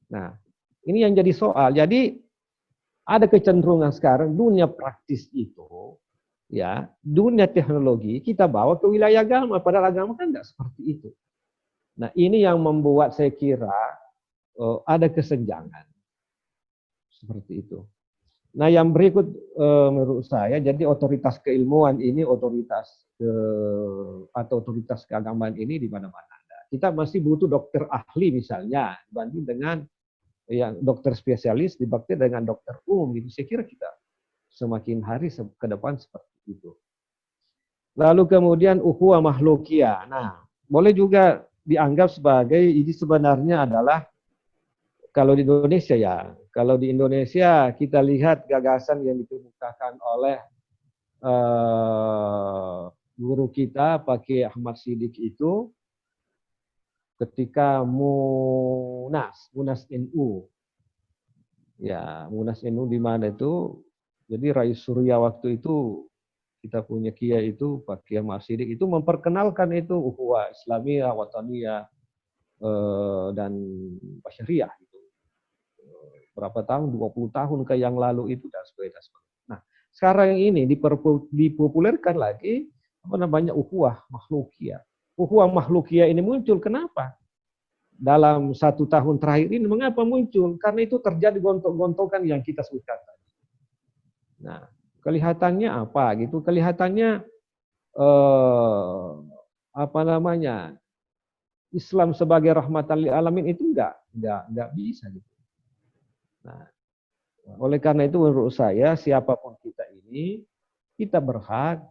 F: Nah, ini yang jadi soal. Jadi ada kecenderungan sekarang dunia praktis itu, ya, dunia teknologi kita bawa ke wilayah agama, padahal agama kan nggak seperti itu. Nah, ini yang membuat saya kira ada kesenjangan seperti itu. Nah, yang berikut menurut saya, jadi otoritas keilmuan ini, otoritas atau otoritas keagamaan ini di mana-mana ada. Kita masih butuh dokter ahli misalnya, dibanding dengan yang dokter spesialis dibanding dengan dokter umum. Gitu. Saya kira kita semakin hari ke depan seperti itu. Lalu kemudian ukhuwah makhlukiyah. Nah, boleh juga dianggap sebagai ini sebenarnya adalah kalau di Indonesia ya. Kalau di Indonesia kita lihat gagasan yang dikemukakan oleh guru kita Pak Kiai Ahmad Siddiq itu ketika Munas NU. Ya, Munas NU di mana itu? Jadi Rais Surya waktu itu kita punya kiai itu Pak Kiai Ahmad Siddiq itu memperkenalkan itu ukhuwah Islamiyah, Wataniyah dan Basyariah gitu. Berapa tahun, 20 tahun ke yang lalu itu dan sebagainya. Nah, sekarang ini dipopulerkan lagi apa namanya ukhuwah makhlukiyah. Ukhuwah makhlukiyah ini muncul kenapa? Dalam 1 tahun terakhir ini mengapa muncul? Karena itu terjadi gontok-gontokan yang kita sebutkan tadi. Nah, kelihatannya apa gitu? Kelihatannya apa namanya? Islam sebagai rahmatan lil alamin itu enggak bisa gitu. Nah, oleh karena itu menurut saya siapapun kita ini kita berhak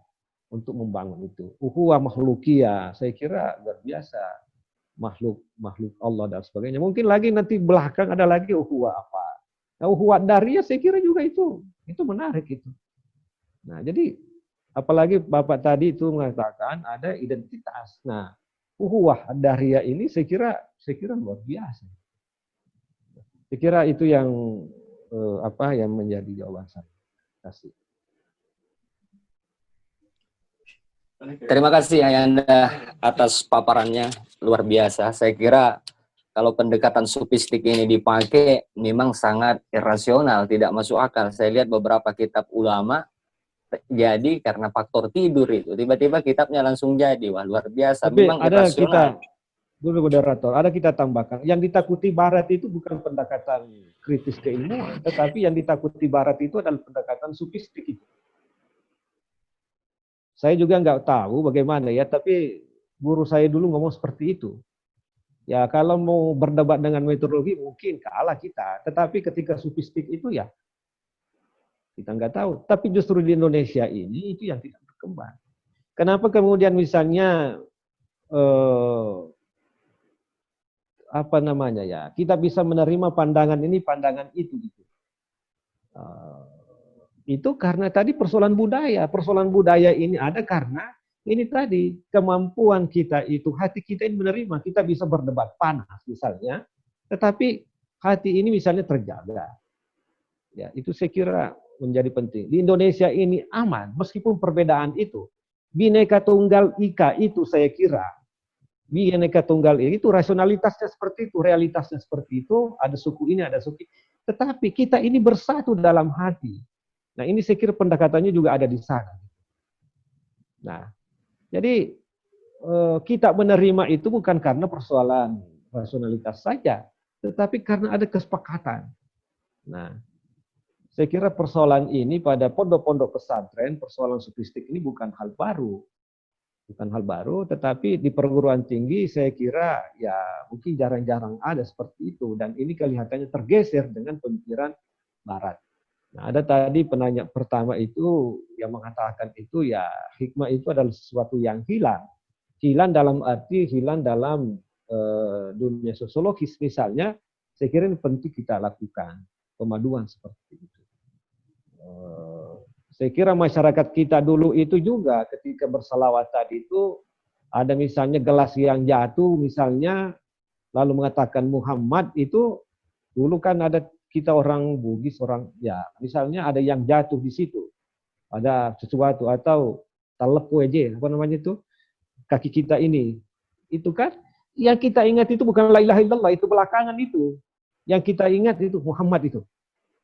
F: untuk membangun itu. Ukhuwah makhlukiyah saya kira luar biasa. Makhluk Allah dan sebagainya. Mungkin lagi nanti belakang ada lagi ukhuwah apa. Nah, ukhuwah dariyah saya kira juga itu menarik itu. Nah, jadi apalagi Bapak tadi itu mengatakan ada identitas. Nah, ukhuwah dariyah ini saya kira luar biasa. Saya kira itu yang yang menjadi jawaban saya. Terima kasih.
B: Terima kasih Ayanda atas paparannya, luar biasa. Saya kira kalau pendekatan sofistik ini dipakai memang sangat irasional, tidak masuk akal. Saya lihat beberapa kitab ulama jadi karena faktor tidur itu, tiba-tiba kitabnya langsung jadi. Wah, luar biasa.
F: Tapi
B: memang
F: ada
B: irasional.
F: Dulu moderator, ada kita tambahkan. Yang ditakuti Barat itu bukan pendekatan kritis keilmuan, tetapi yang ditakuti Barat itu adalah pendekatan sofistik itu. Saya juga nggak tahu bagaimana ya, tapi guru saya dulu ngomong seperti itu. Ya kalau mau berdebat dengan metodologi mungkin kalah kita, tetapi ketika sofistik itu ya kita nggak tahu. Tapi justru di Indonesia ini itu yang tidak berkembang. Kenapa kemudian misalnya apa namanya ya, kita bisa menerima pandangan ini, pandangan itu gitu. Itu karena tadi persoalan budaya. Persoalan budaya ini ada karena ini tadi kemampuan kita itu, hati kita ini menerima. Kita bisa berdebat panas misalnya, tetapi hati ini misalnya terjaga. Ya, itu saya kira menjadi penting. Di Indonesia ini aman, meskipun perbedaan itu. Bhinneka Tunggal Ika itu saya kira Bhinneka Tunggal Ika itu rasionalitasnya seperti itu, realitasnya seperti itu, ada suku ini, ada suku ini. tetapi kita ini bersatu dalam hati. Nah, ini saya kira pendekatannya juga ada di sana. Nah, jadi kita menerima itu bukan karena persoalan rasionalitas saja, tetapi karena ada kesepakatan. Nah, saya kira persoalan ini pada pondok-pondok pesantren, persoalan sofistik ini bukan hal baru. Bukan hal baru, tetapi di perguruan tinggi saya kira ya mungkin jarang-jarang ada seperti itu. Dan ini kelihatannya tergeser dengan pemikiran Barat. Nah, ada tadi penanya pertama itu yang mengatakan itu ya hikmah itu adalah sesuatu yang hilang. Hilang dalam arti hilang dalam dunia sosiologis misalnya, saya kira ini penting kita lakukan pemaduan seperti itu. Saya kira masyarakat kita dulu itu juga ketika bersalawat tadi itu ada misalnya gelas yang jatuh misalnya lalu mengatakan Muhammad itu dulu kan ada kita orang Bugis orang ya misalnya ada yang jatuh di situ ada sesuatu atau talepo aja apa namanya itu kaki kita ini itu kan yang kita ingat itu bukan la ilaha illallah itu belakangan itu yang kita ingat itu Muhammad itu.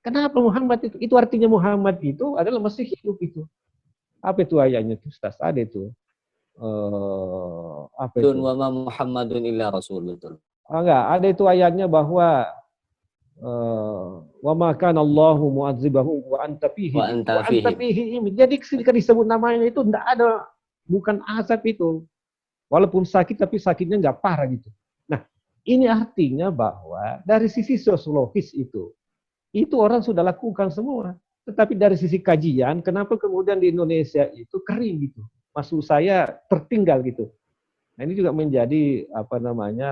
F: Kenapa Muhammad itu? Itu artinya Muhammad itu adalah masih hidup itu. Apa itu ayatnya itu Ustaz? Ada itu. Apa itu?
B: Wa ma Muhammadun illa rasul, betul.
F: Enggak, ada itu ayatnya bahwa wa ma kana Allahu mu'adzibahum wa anta fihim.
B: Wa anta fihim.
F: Jadi ketika disebut namanya itu enggak ada bukan azab itu. Walaupun sakit tapi sakitnya enggak parah gitu. Nah, ini artinya bahwa dari sisi sosiologis itu orang sudah lakukan semua. Tetapi dari sisi kajian, kenapa kemudian di Indonesia itu kering gitu? Maksud saya tertinggal gitu. Nah, ini juga menjadi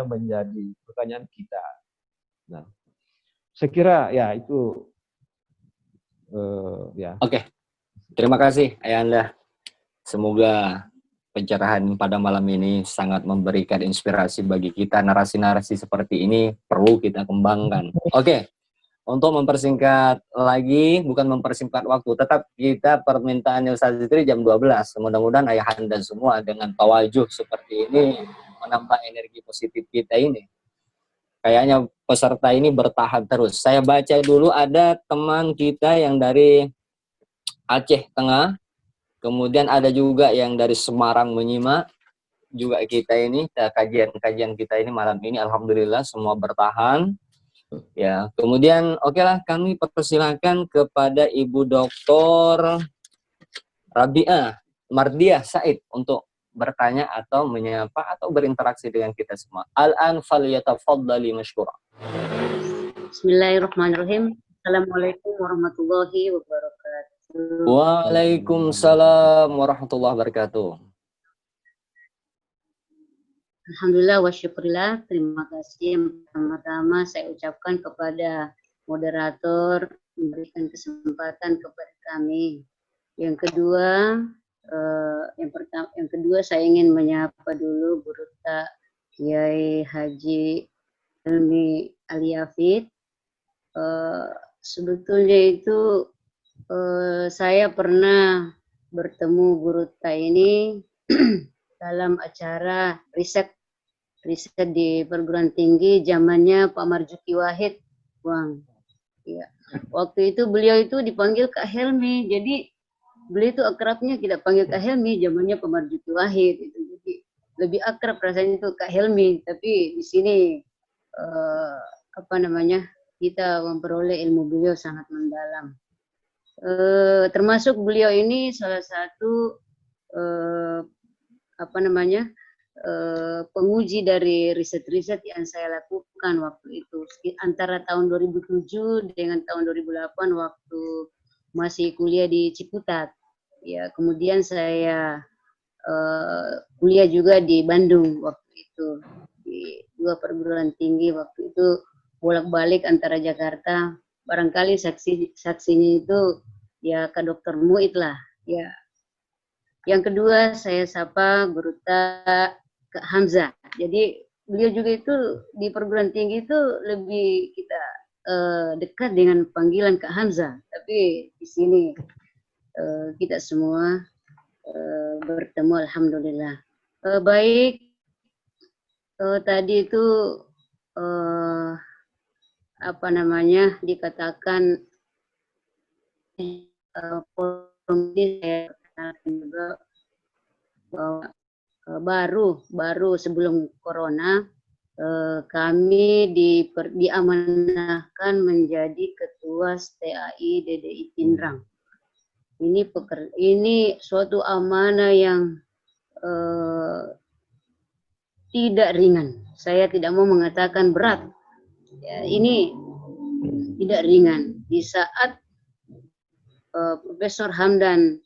F: menjadi pertanyaan kita. Nah, saya kira ya itu ya.
B: Oke. Terima kasih Ayahanda. Semoga pencerahan pada malam ini sangat memberikan inspirasi bagi kita. Narasi-narasi seperti ini perlu kita kembangkan. Oke. Untuk mempersingkat lagi, bukan mempersingkat waktu, tetap kita permintaannya Ustaz Zikri jam 12. Mudah-mudahan ayahanda semua dengan tawajuh seperti ini menambah energi positif kita ini. Kayaknya peserta ini bertahan terus. Saya baca dulu ada teman kita yang dari Aceh Tengah, kemudian ada juga yang dari Semarang menyimak juga kita ini, kajian-kajian kita ini malam ini, alhamdulillah semua bertahan. Ya, kemudian oke lah kami persilakan kepada Ibu Dr. Rabi'ah Mardiah Said untuk bertanya atau menyapa atau berinteraksi dengan kita semua. Al-an falyatafaddali mashkura.
G: Bismillahirrahmanirrahim. Assalamualaikum warahmatullahi wabarakatuh.
B: Waalaikumsalam warahmatullahi wabarakatuh.
G: Alhamdulillah wa syukurillah. Terima kasih yang pertama-tama saya ucapkan kepada moderator memberikan kesempatan kepada kami. Yang kedua saya ingin menyapa dulu Guru Ta Kiai Haji Helmi Aliyafid. Sebetulnya itu saya pernah bertemu Guru Ta ini dalam acara riset di perguruan tinggi zamannya Pak Marzuki Wahid, Bang. Ya. Waktu itu beliau itu dipanggil Kak Helmi, jadi beliau itu akrabnya kita panggil Kak Helmi zamannya Pak Marzuki Wahid. Gitu. Jadi lebih akrab rasanya itu Kak Helmi, tapi di sini kita memperoleh ilmu beliau sangat mendalam. Termasuk beliau ini salah satu penguji dari riset-riset yang saya lakukan waktu itu antara tahun 2007 dengan tahun 2008 waktu masih kuliah di Ciputat. Ya, kemudian saya kuliah juga di Bandung waktu itu di 2 perguruan tinggi waktu itu bolak-balik antara Jakarta. Barangkali saksinya itu ya Kak Dr. Muid lah. Ya. Yang kedua saya sapa Guru Ta Kak Hamzah. Jadi beliau juga itu di perguruan tinggi itu lebih kita dekat dengan panggilan Kak Hamzah. Tapi di sini kita semua bertemu alhamdulillah. Baik, tadi itu apa namanya dikatakan forum ini saya kenalkan juga bahwa baru sebelum corona kami diamanahkan menjadi ketua STAI DDI Pindrang. Ini suatu amanah yang tidak ringan. Saya tidak mau mengatakan berat. Ya, ini tidak ringan. Di saat Profesor Hamdan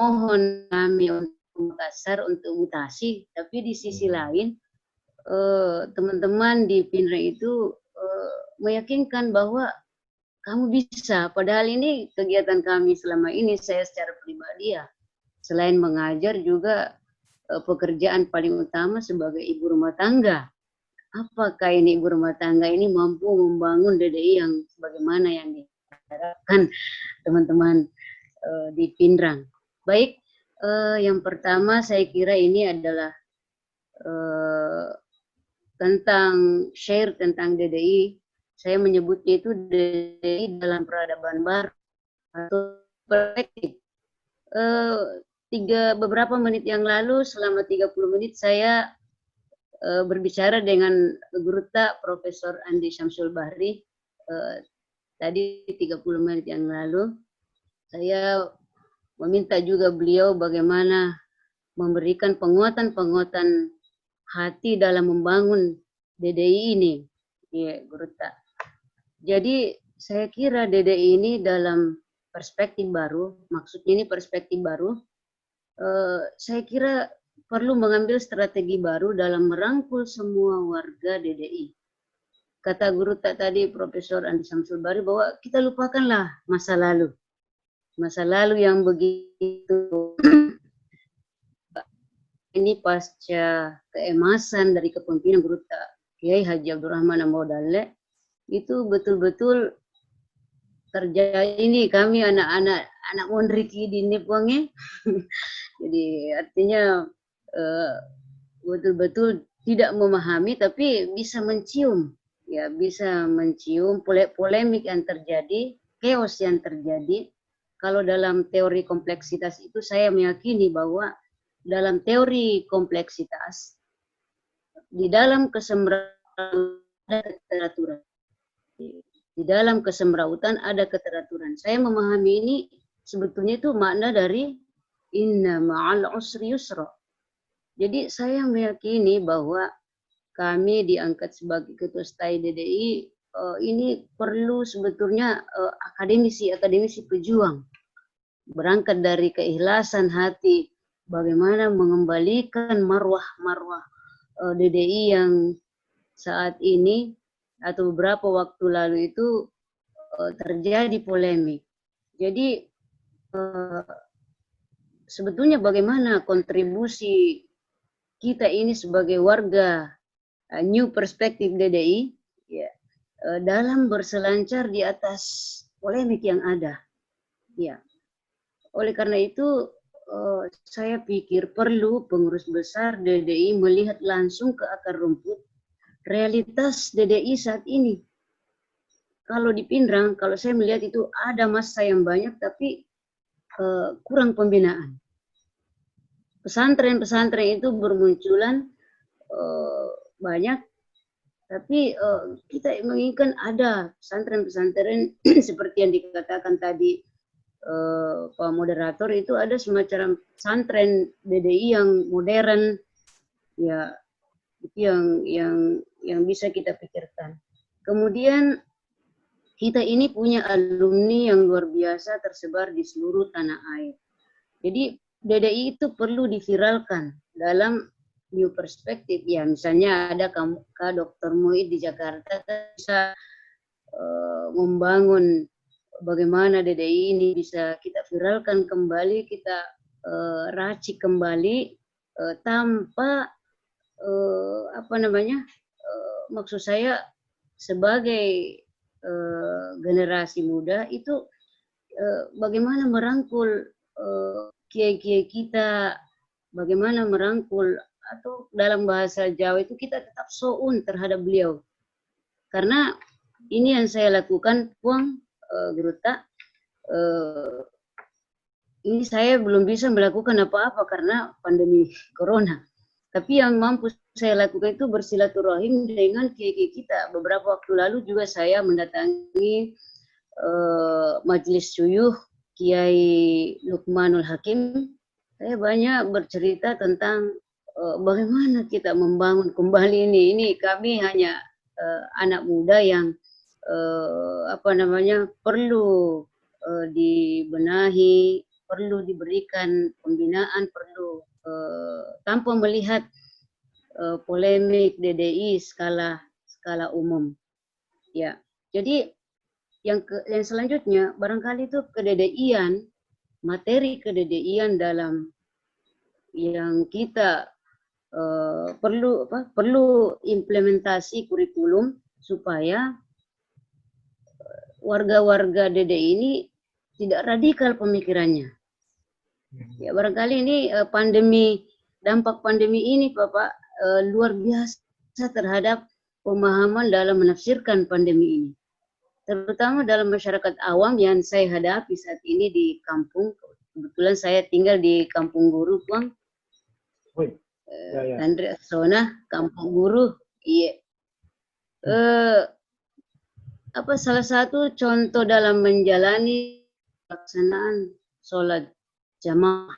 G: mohon kami untuk Makassar untuk mutasi, tapi di sisi lain teman-teman di Pindrang itu meyakinkan bahwa kamu bisa. Padahal ini kegiatan kami selama ini, saya secara pribadi ya, selain mengajar juga pekerjaan paling utama sebagai ibu rumah tangga. Apakah ini ibu rumah tangga ini mampu membangun DDI yang sebagaimana yang diharapkan teman-teman di Pindrang? Baik, yang pertama saya kira ini adalah tentang share tentang DDI. Saya menyebutnya itu DDI dalam peradaban baru atau perspektif. Beberapa menit yang lalu, selama 30 menit saya berbicara dengan Guru Tak Profesor Andi Syamsul Bahri. Tadi 30 menit yang lalu, saya meminta juga beliau bagaimana memberikan penguatan-penguatan hati dalam membangun DDI ini. Ya, Guru Tak. Jadi saya kira DDI ini dalam perspektif baru, maksudnya ini perspektif baru, saya kira perlu mengambil strategi baru dalam merangkul semua warga DDI. Kata Guru Tak tadi, Profesor Andi Syamsul Bahri, bahwa kita lupakanlah masa lalu. Masa lalu yang begitu ini pasca keemasan dari kepemimpinan Guru Tak Kiai Haji Abdurrahman Ambaudale, itu betul-betul terjadi. Ini kami anak mondriki di Nepwange. Jadi artinya betul-betul tidak memahami tapi bisa mencium, ya bisa mencium polemik yang terjadi, chaos yang terjadi. Kalau dalam teori kompleksitas itu saya meyakini bahwa dalam teori kompleksitas di dalam kesemrautan ada keteraturan. Di dalam kesemrautan ada keteraturan. Saya memahami ini sebetulnya itu makna dari inna ma'al usri yusra. Jadi saya meyakini bahwa kami diangkat sebagai ketua STAI DDI ini perlu sebetulnya akademisi pejuang. Berangkat dari keikhlasan hati, bagaimana mengembalikan marwah DDI yang saat ini atau beberapa waktu lalu itu terjadi polemik. Jadi sebetulnya bagaimana kontribusi kita ini sebagai warga new perspektif DDI ya, dalam berselancar di atas polemik yang ada. Ya. Oleh karena itu saya pikir perlu pengurus besar DDI melihat langsung ke akar rumput realitas DDI saat ini. Kalau di Pindrang, kalau saya melihat itu ada massa yang banyak tapi kurang pembinaan. Pesantren-pesantren itu bermunculan banyak, tapi kita menginginkan ada pesantren-pesantren seperti yang dikatakan tadi Pak Moderator, itu ada semacam pesantren DDI yang modern, ya itu yang bisa kita pikirkan. Kemudian kita ini punya alumni yang luar biasa tersebar di seluruh tanah air. Jadi DDI itu perlu diviralkan dalam new perspektif. Ya misalnya ada Kak Dr. Muid di Jakarta bisa membangun bagaimana DDI ini bisa kita viralkan kembali, kita racik kembali tanpa maksud saya sebagai generasi muda itu bagaimana merangkul kiai-kiai kita, bagaimana merangkul, atau dalam bahasa Jawa itu kita tetap soun terhadap beliau. Karena ini yang saya lakukan, Puang, Guru Tak, ini saya belum bisa melakukan apa-apa karena pandemi corona. Tapi yang mampu saya lakukan itu bersilaturahim dengan kiai-kiai kita. Beberapa waktu lalu juga saya mendatangi majelis syuyuh Kiai Lukmanul Hakim. Saya banyak bercerita tentang bagaimana kita membangun kembali ini. Ini kami hanya anak muda yang perlu dibenahi, perlu diberikan pembinaan, perlu tanpa melihat polemik DDI skala umum. Ya, jadi yang selanjutnya barangkali itu kededian, materi kededian dalam yang kita perlu implementasi kurikulum supaya warga-warga DDI ini tidak radikal pemikirannya. Ya, barangkali ini dampak pandemi ini Bapak luar biasa terhadap pemahaman dalam menafsirkan pandemi ini. Terutama dalam masyarakat awam yang saya hadapi saat ini di kampung. Kebetulan saya tinggal di Kampung Guru, Puang. Andre Sona, Kampung Guru. Iya. Salah satu contoh dalam menjalani pelaksanaan sholat jamaah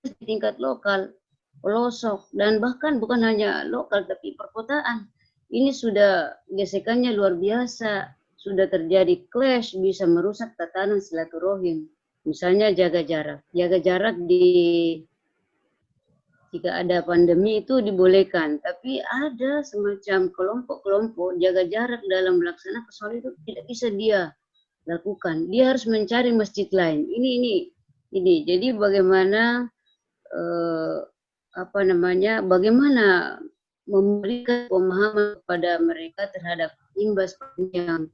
G: di tingkat lokal, pelosok, dan bahkan bukan hanya lokal tapi perkotaan. Ini sudah gesekannya luar biasa, sudah terjadi clash, bisa merusak tatanan silaturahim. Misalnya jaga jarak jika ada pandemi itu dibolehkan, tapi ada semacam kelompok-kelompok jaga jarak dalam melaksanakan sholat itu tidak bisa dia lakukan. Dia harus mencari masjid lain. Ini. Jadi bagaimana bagaimana memberikan pemahaman kepada mereka terhadap imbas yang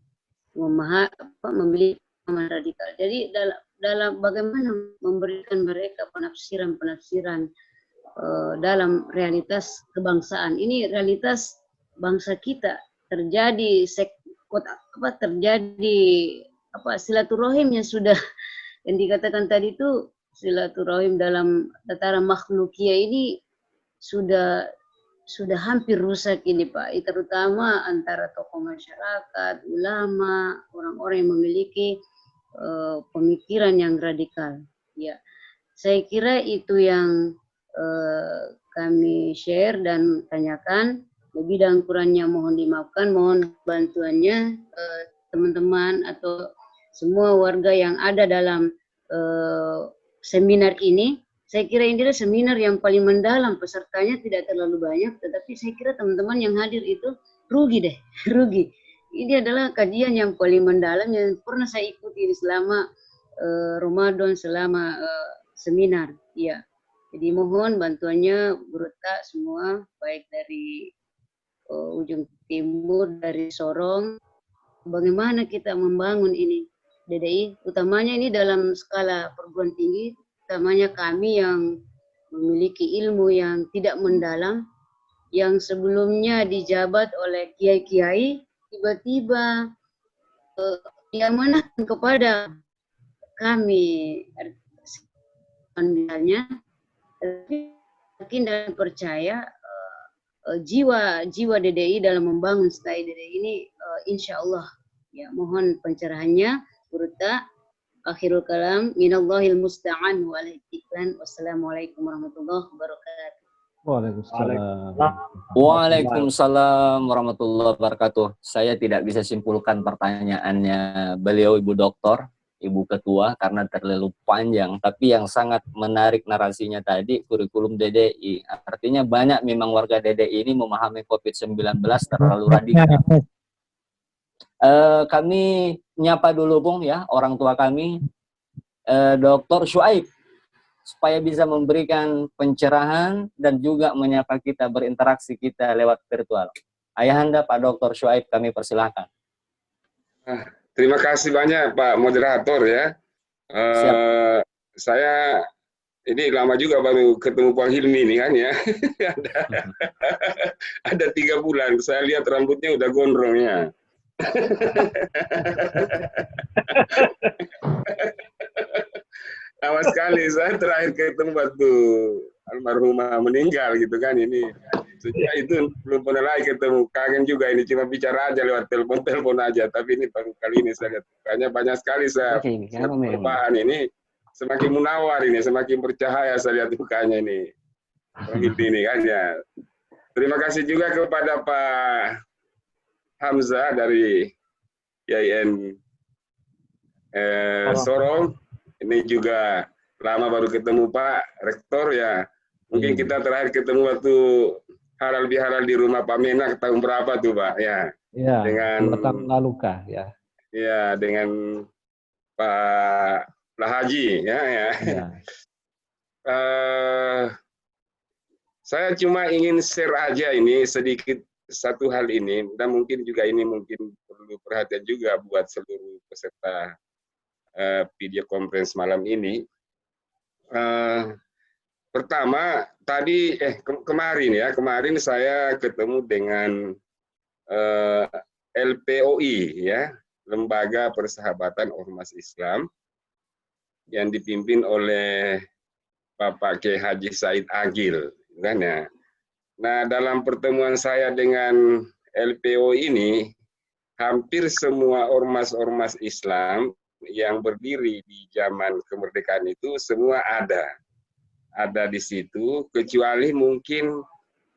G: memiliki pemahaman radikal. Jadi dalam bagaimana memberikan mereka penafsiran dalam realitas kebangsaan. Ini realitas bangsa kita terjadi silaturahim yang sudah yang dikatakan tadi itu silaturahim dalam tataran makhlukiyah ini sudah hampir rusak ini Pak, terutama antara tokoh masyarakat, ulama, orang-orang yang memiliki pemikiran yang radikal. Ya, saya kira itu yang kami share dan tanyakan. Lebih dan kurangnya mohon dimaafkan, mohon bantuannya teman-teman atau semua warga yang ada dalam seminar ini. Saya kira ini adalah seminar yang paling mendalam, pesertanya tidak terlalu banyak, tetapi saya kira teman-teman yang hadir itu rugi. Ini adalah kajian yang paling mendalam yang pernah saya ikuti selama Ramadan, selama seminar. Ya. Jadi mohon bantuannya Guru Tak semua, baik dari ujung timur, dari Sorong, bagaimana kita membangun ini DDI, utamanya ini dalam skala perguruan tinggi, utamanya kami yang memiliki ilmu yang tidak mendalam, yang sebelumnya dijabat oleh kiai-kiai, tiba-tiba diamanahkan kepada kami, misalnya, yakin dan percaya jiwa DDI dalam membangun STAI DDI ini insya Allah. Ya, mohon pencerahannya Guru Tak. Akhirul kalam minallahil musta'an wa alaihi tiklan. Wassalamualaikum warahmatullahi wabarakatuh.
B: Waalaikumsalam warahmatullahi wabarakatuh. Saya tidak bisa simpulkan pertanyaannya beliau Ibu Doktor, Ibu Ketua, karena terlalu panjang. Tapi yang sangat menarik narasinya tadi, kurikulum DDI. Artinya banyak memang warga DDI ini memahami COVID-19 terlalu radikal. Kami nyapa dulu Bung ya, orang tua kami, Dr. Syuaib, supaya bisa memberikan pencerahan dan juga menyapa kita, berinteraksi kita lewat virtual. Ayahanda Pak Dr. Syuaib, kami persilahkan.
H: Terima kasih banyak Pak Moderator ya. Saya ini lama juga baru ketemu Pak Hilmi ini kan ya. Ada 3 bulan, saya lihat rambutnya udah gondrong ya. Sama sekali, saya terakhir ketemu waktu almarhumah meninggal gitu kan, ini sejak itu belum pernah lagi ketemu. Kangen juga ini, cuma bicara aja lewat telepon aja, tapi ini baru kali ini saya lihat mukanya banyak sekali. Saya perubahan ini semakin munawar, ini semakin bercahaya saya lihat mukanya ini Bang Hildi ini kan ya. Terima kasih juga kepada Pak Hamzah dari IAIN Sorong. Ini juga lama baru ketemu Pak Rektor ya. Mungkin kita terakhir ketemu waktu halal bihalal di rumah Pak Menak tahun berapa tuh Pak ya?
F: Ya,
H: dengan
F: 2 tahun lalu kah ya?
H: Ya, dengan Pak Lahaji ya. Saya cuma ingin share aja ini sedikit satu hal ini, dan mungkin juga ini mungkin perlu perhatian juga buat seluruh peserta video conference malam ini. Pertama tadi kemarin saya ketemu dengan LPOI ya, Lembaga Persahabatan Ormas Islam, yang dipimpin oleh Bapak Kiai Haji Said Agil kan ya. Nah, dalam pertemuan saya dengan LPOI ini, hampir semua ormas-ormas Islam yang berdiri di zaman kemerdekaan itu semua ada di situ, kecuali mungkin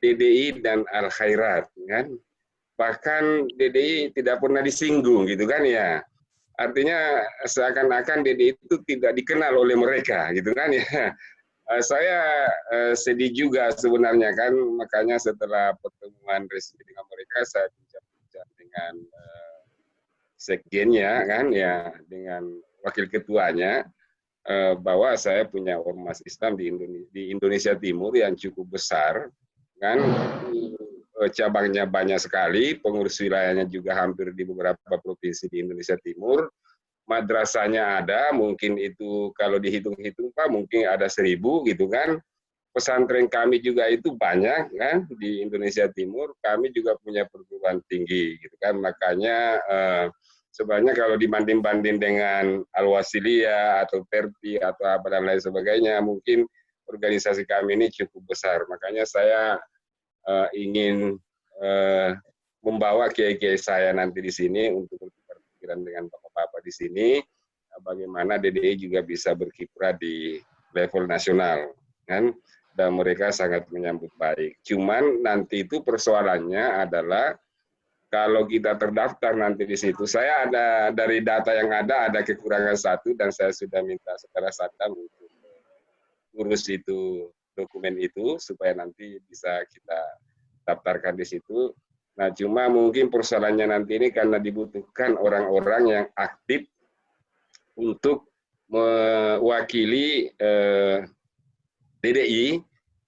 H: DDI dan Al Khairat kan. Bahkan DDI tidak pernah disinggung gitu kan ya. Artinya seakan-akan DDI itu tidak dikenal oleh mereka gitu kan ya. Saya sedih juga sebenarnya kan, makanya setelah pertemuan resmi dengan mereka saya bincang-bincang dengan sekjennya kan ya, dengan wakil ketuanya, bahwa saya punya ormas Islam di Indonesia Timur yang cukup besar kan, cabangnya banyak sekali, pengurus wilayahnya juga hampir di beberapa provinsi di Indonesia Timur, madrasahnya ada, mungkin itu kalau dihitung-hitung Pak mungkin ada 1000 gitu kan. Pesantren kami juga itu banyak kan di Indonesia Timur, kami juga punya perguruan tinggi gitu kan. Makanya sebenarnya kalau dibanding-banding dengan Al-Wasiliyah atau Perpi atau apa dan lain sebagainya, mungkin organisasi kami ini cukup besar. Makanya saya ingin membawa kiai-kiai saya nanti di sini untuk bertukar pikiran dengan bapak-bapak di sini, bagaimana DDI juga bisa berkiprah di level nasional kan, dan mereka sangat menyambut baik. Cuman nanti itu persoalannya adalah kalau kita terdaftar nanti di situ, saya ada dari data yang ada kekurangan 1, dan saya sudah minta saudara Saddam untuk urus itu dokumen itu supaya nanti bisa kita daftarkan di situ. Nah, cuma mungkin persoalannya nanti ini karena dibutuhkan orang-orang yang aktif untuk mewakili DDI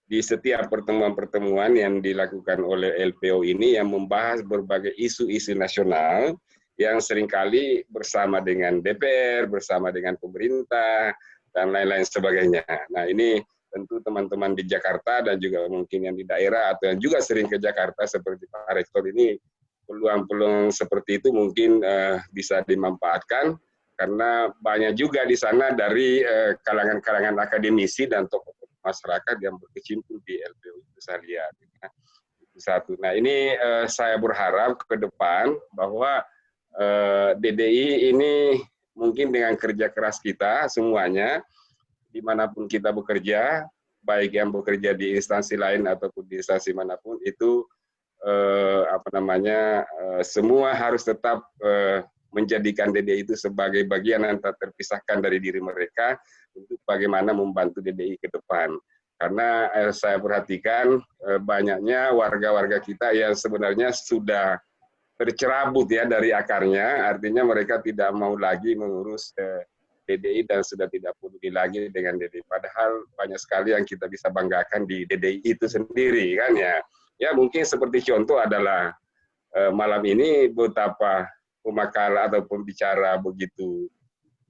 H: di setiap pertemuan-pertemuan yang dilakukan oleh LPO ini yang membahas berbagai isu-isu nasional yang seringkali bersama dengan DPR, bersama dengan pemerintah, dan lain-lain sebagainya. Nah, ini tentu teman-teman di Jakarta dan juga mungkin yang di daerah atau yang juga sering ke Jakarta seperti Pak Rektor ini, peluang-peluang seperti itu mungkin bisa dimanfaatkan karena banyak juga di sana dari kalangan-kalangan akademisi dan tokoh masyarakat yang berkecimpung di LPO itu saya lihat. Itu satu. Nah, ini saya berharap ke depan bahwa DDI ini mungkin dengan kerja keras kita semuanya, dimanapun kita bekerja, baik yang bekerja di instansi lain ataupun di instansi manapun, itu semua harus tetap menjadikan DDI itu sebagai bagian yang tak terpisahkan dari diri mereka untuk bagaimana membantu DDI ke depan. Karena saya perhatikan banyaknya warga-warga kita yang sebenarnya sudah tercerabut ya dari akarnya, artinya mereka tidak mau lagi mengurus DDI dan sudah tidak peduli lagi dengan DDI. Padahal banyak sekali yang kita bisa banggakan di DDI itu sendiri kan ya. Ya mungkin seperti contoh adalah malam ini betapa pemakaian atau pembicara begitu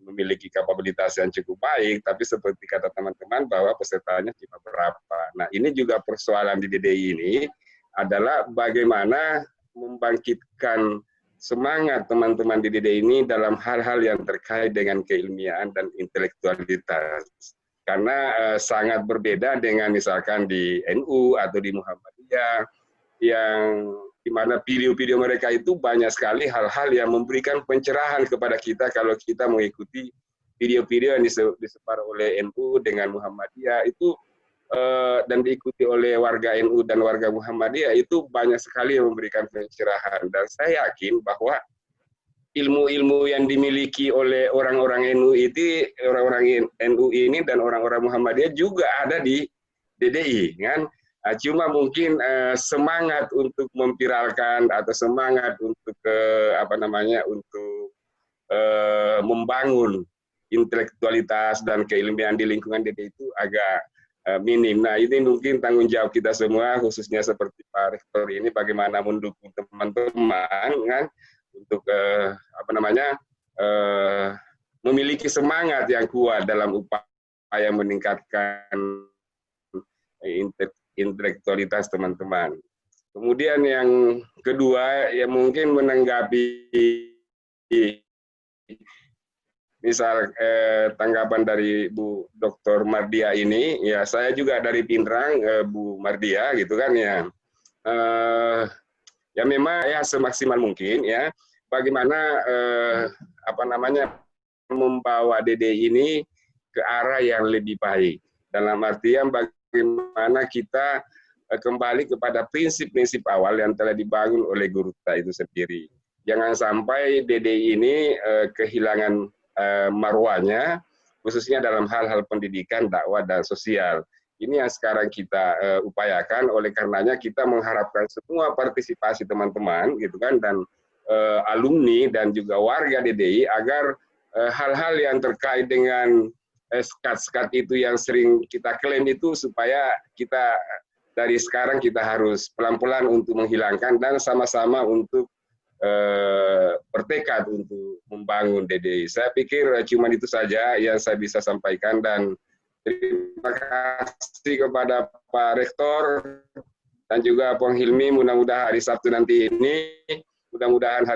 H: memiliki kapabilitas yang cukup baik, tapi seperti kata teman-teman bahwa pesertanya cuma berapa. Nah, ini juga persoalan di DDI ini adalah bagaimana membangkitkan semangat teman-teman di DDI ini dalam hal-hal yang terkait dengan keilmiaan dan intelektualitas. Karena sangat berbeda dengan misalkan di NU atau di Muhammadiyah, yang dimana video-video mereka itu banyak sekali hal-hal yang memberikan pencerahan kepada kita kalau kita mengikuti video-video yang disebar oleh NU dengan Muhammadiyah itu dan diikuti oleh warga NU dan warga Muhammadiyah itu banyak sekali yang memberikan pencerahan. Dan saya yakin bahwa ilmu-ilmu yang dimiliki oleh orang-orang NU itu, orang-orang NU ini dan orang-orang Muhammadiyah juga ada di DDI, kan? Cuma mungkin semangat untuk memviralkan atau semangat untuk untuk membangun intelektualitas dan keilmuan di lingkungan DDI itu agak minim. Nah, ini mungkin tanggung jawab kita semua, khususnya seperti Pak Rektor ini, bagaimana mendukung teman-teman, kan? Untuk memiliki semangat yang kuat dalam upaya meningkatkan intelektualitas teman-teman. Kemudian yang kedua, ya mungkin menanggapi misal tanggapan dari Bu Dr. Mardia ini, ya saya juga dari Pindrang, Bu Mardia gitu kan ya. Ya memang ya semaksimal mungkin ya bagaimana membawa DDI ini ke arah yang lebih baik. Dalam artian bagaimana kita kembali kepada prinsip-prinsip awal yang telah dibangun oleh Gurutta itu sendiri. Jangan sampai DDI ini kehilangan marwahnya, khususnya dalam hal-hal pendidikan, dakwah, dan sosial. Ini yang sekarang kita upayakan, oleh karenanya kita mengharapkan semua partisipasi teman-teman gitu kan, dan alumni dan juga warga DDI agar hal-hal yang terkait dengan skat-skat itu yang sering kita klaim itu supaya kita dari sekarang kita harus pelan-pelan untuk menghilangkan dan sama-sama untuk bertekad untuk membangun DDI. Saya pikir cuma itu saja yang saya bisa sampaikan, dan terima kasih kepada Pak Rektor dan juga Pong Hilmi. Mudah-mudahan hari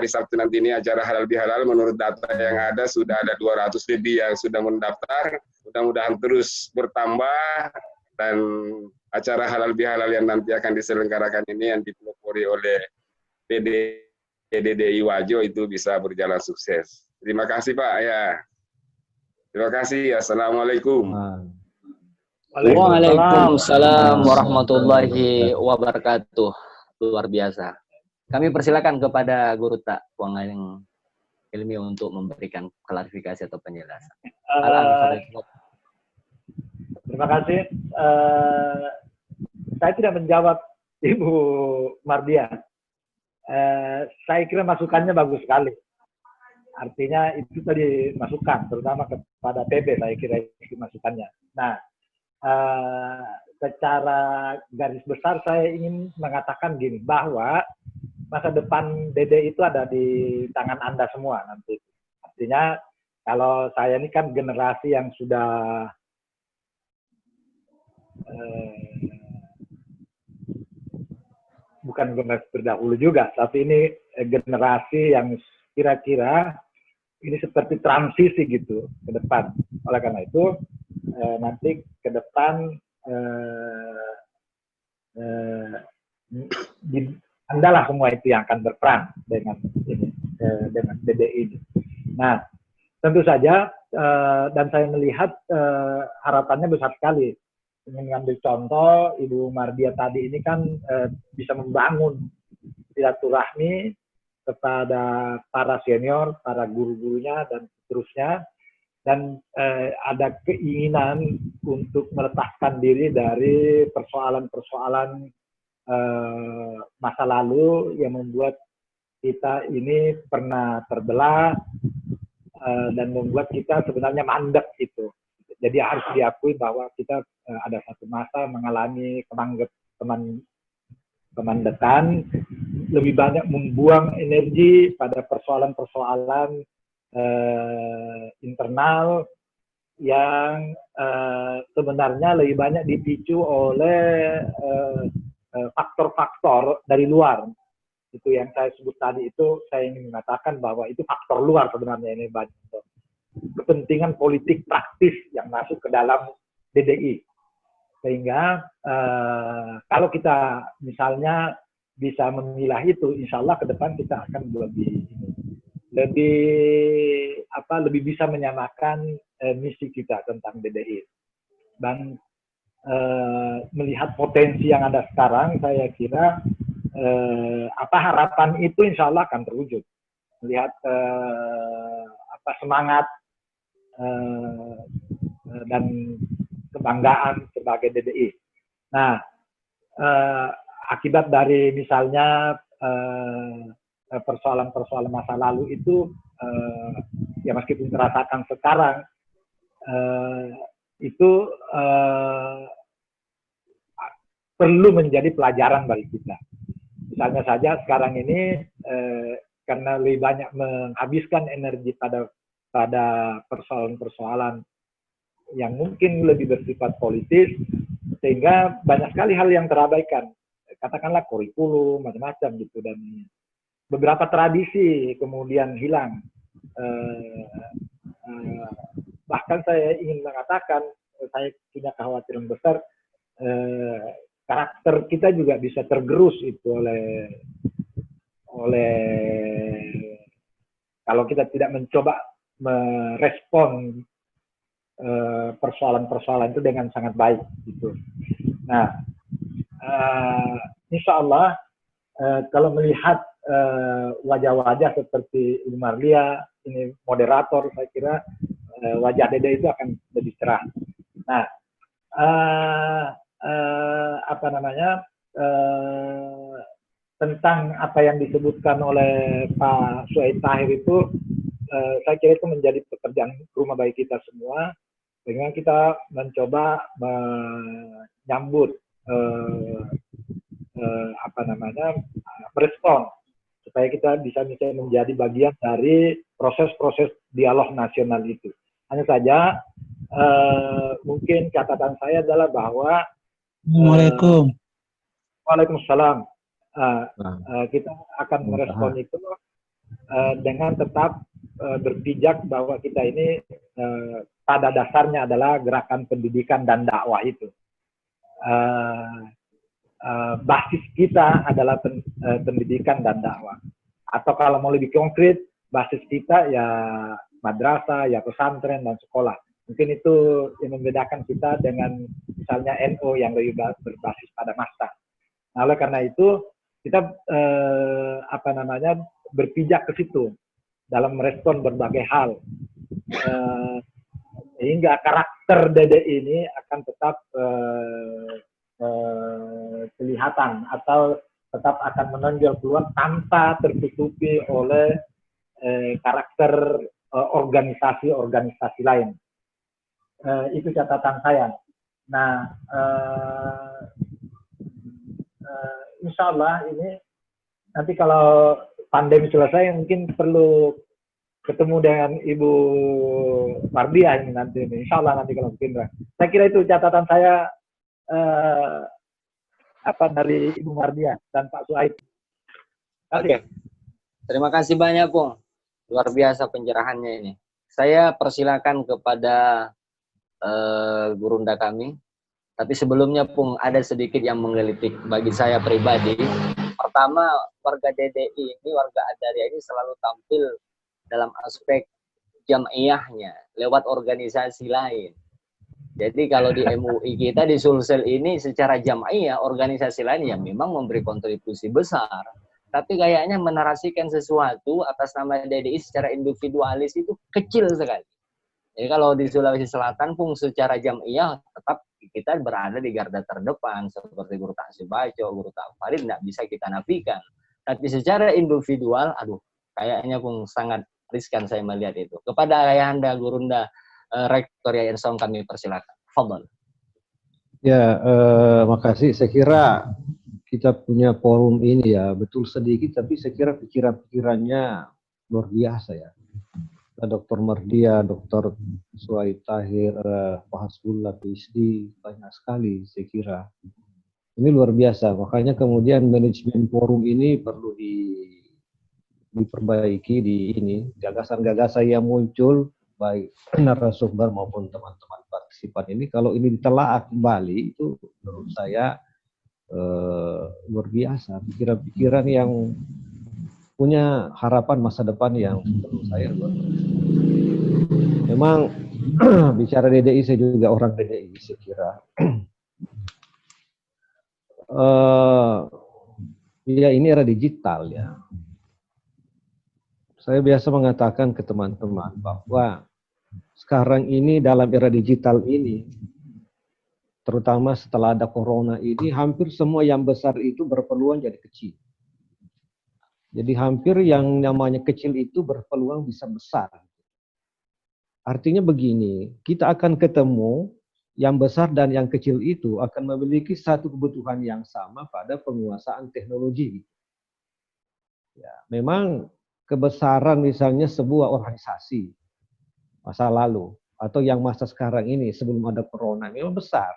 H: Sabtu nanti ini acara halal bihalal menurut data yang ada sudah ada 200 lebih yang sudah mendaftar. Mudah-mudahan terus bertambah, dan acara halal bihalal yang nanti akan diselenggarakan ini yang dipelopori oleh DDI Wajo itu bisa berjalan sukses. Terima kasih Pak ya. Terima kasih. Assalamualaikum.
B: Waalaikumsalam warahmatullahi wabarakatuh. Luar biasa. Kami persilakan kepada Gurutta Puang Ilmi untuk memberikan klarifikasi atau penjelasan.
E: Terima kasih. Saya tidak menjawab Ibu Mardia. Saya kira masukannya bagus sekali. Artinya itu tadi masukan, terutama kepada PB saya kira itu masukannya. Nah, secara garis besar saya ingin mengatakan gini, bahwa masa depan DDI itu ada di tangan Anda semua nanti. Artinya kalau saya ini kan generasi yang sudah bukan generasi terdahulu juga, tapi ini generasi yang kira-kira ini seperti transisi gitu ke depan. Oleh karena itu nanti ke depan Andalah semua itu yang akan berperan dengan ini, dengan DDI ini. Nah, tentu saja dan saya melihat harapannya besar sekali. Ingin mengambil contoh Ibu Mardia tadi ini kan bisa membangun silaturahmi kepada para senior, para guru-gurunya dan seterusnya, dan ada keinginan untuk meletakkan diri dari persoalan-persoalan masa lalu yang membuat kita ini pernah terbelah dan membuat kita sebenarnya mandek itu. Jadi harus diakui bahwa kita ada satu masa mengalami kemandekan, lebih banyak membuang energi pada persoalan-persoalan internal yang sebenarnya lebih banyak dipicu oleh faktor-faktor dari luar. Itu yang saya sebut tadi itu, saya ingin mengatakan bahwa itu faktor luar sebenarnya ini banyak kepentingan politik praktis yang masuk ke dalam DDI. Sehingga kalau kita misalnya bisa memilah itu, insya Allah ke depan kita akan lebih bisa menyamakan misi kita tentang DDI. Dan melihat potensi yang ada sekarang, saya kira harapan itu insya Allah akan terwujud. Melihat semangat dan kebanggaan sebagai DDI. Nah, akibat dari misalnya persoalan-persoalan masa lalu itu, ya meskipun terasakan sekarang, itu perlu menjadi pelajaran bagi kita. Misalnya saja sekarang ini karena lebih banyak menghabiskan energi pada persoalan-persoalan yang mungkin lebih bersifat politis, sehingga banyak sekali hal yang terabaikan. Katakanlah kurikulum, macam-macam gitu, dan beberapa tradisi kemudian hilang. Bahkan saya ingin mengatakan, saya punya kekhawatiran besar, karakter kita juga bisa tergerus itu oleh kalau kita tidak mencoba merespon persoalan-persoalan itu dengan sangat baik gitu. Nah, insya Allah kalau melihat wajah-wajah seperti Ibu Mardia, ini moderator, saya kira wajah Dede itu akan lebih cerah. Nah, tentang apa yang disebutkan oleh Pak Suhaid Tahir itu, saya kira itu menjadi pekerjaan rumah bagi kita semua, sehingga kita mencoba menyambut merespon supaya kita bisa menjadi bagian dari proses-proses dialog nasional itu. Hanya saja mungkin catatan saya adalah bahwa Waalaikumsalam. Kita akan merespon itu dengan tetap berpijak bahwa kita ini pada dasarnya adalah gerakan pendidikan dan dakwah itu. Basis kita adalah pendidikan dan dakwah. Atau kalau mau lebih konkret, basis kita ya madrasah, ya pesantren dan sekolah. Mungkin itu yang membedakan kita dengan misalnya NU yang lebih berbasis pada massa. Nah, oleh karena itu kita berpijak ke situ dalam merespon berbagai hal, sehingga karakter Dede ini akan tetap kelihatan atau tetap akan menonjol keluar tanpa tertutupi oleh karakter organisasi-organisasi lain. Itu catatan saya. Nah, insya Allah ini nanti kalau pandemi selesai mungkin perlu ketemu dengan Ibu Mardia ini nanti. Insya Allah nanti kalau mungkin. Saya kira itu catatan saya dari Ibu Mardia dan Pak Suhaid.
B: Oke. Terima kasih banyak, Pung. Luar biasa pencerahannya ini. Saya persilakan kepada gurunda kami. Tapi sebelumnya, Pung, ada sedikit yang menggelitik bagi saya pribadi. Pertama, warga DDI ini, warga Adaria ini selalu tampil dalam aspek jam'iyahnya lewat organisasi lain. Jadi kalau di MUI kita, di Sulsel ini secara jam'iyah, organisasi lain yang memang memberi kontribusi besar. Tapi kayaknya menarasikan sesuatu atas nama DDI secara individualis itu kecil sekali. Jadi kalau di Sulawesi Selatan, Pung, secara jam'iyah tetap kita berada di garda terdepan seperti Guru Tak Subaco, Guru Tak Farid, tidak bisa kita nafikan. Tapi secara individual, kayaknya Pung sangat riskan saya melihat itu. Kepada Ayahanda Gurunda Rektor Yayan Som kami persilakan. Fadhal.
F: Ya, makasih. Saya kira kita punya forum ini ya betul sedikit, tapi saya kira pikiran-pikirannya luar biasa ya. Dr. Mardia, Dr. Suhaid Tahir, Pak Hasbullah, PhD, banyak sekali saya kira. Ini luar biasa. Makanya kemudian manajemen forum ini perlu diperbaiki di ini. Gagasan-gagasan yang muncul baik narasumber maupun teman-teman partisipan ini, kalau ini ditelaah kembali, itu menurut saya luar biasa. Pikiran-pikiran yang punya harapan masa depan yang menurut saya luar biasa. Memang bicara DDI, saya juga orang DDI, saya kira. Ya ini era digital ya. Saya biasa mengatakan ke teman-teman bahwa sekarang ini dalam era digital ini, terutama setelah ada corona ini, hampir semua yang besar itu berpeluang jadi kecil. Jadi hampir yang namanya kecil itu berpeluang bisa besar. Artinya begini, kita akan ketemu yang besar dan yang kecil itu akan memiliki satu kebutuhan yang sama pada penguasaan teknologi. Ya, memang kebesaran misalnya sebuah organisasi masa lalu atau yang masa sekarang ini sebelum ada corona memang besar.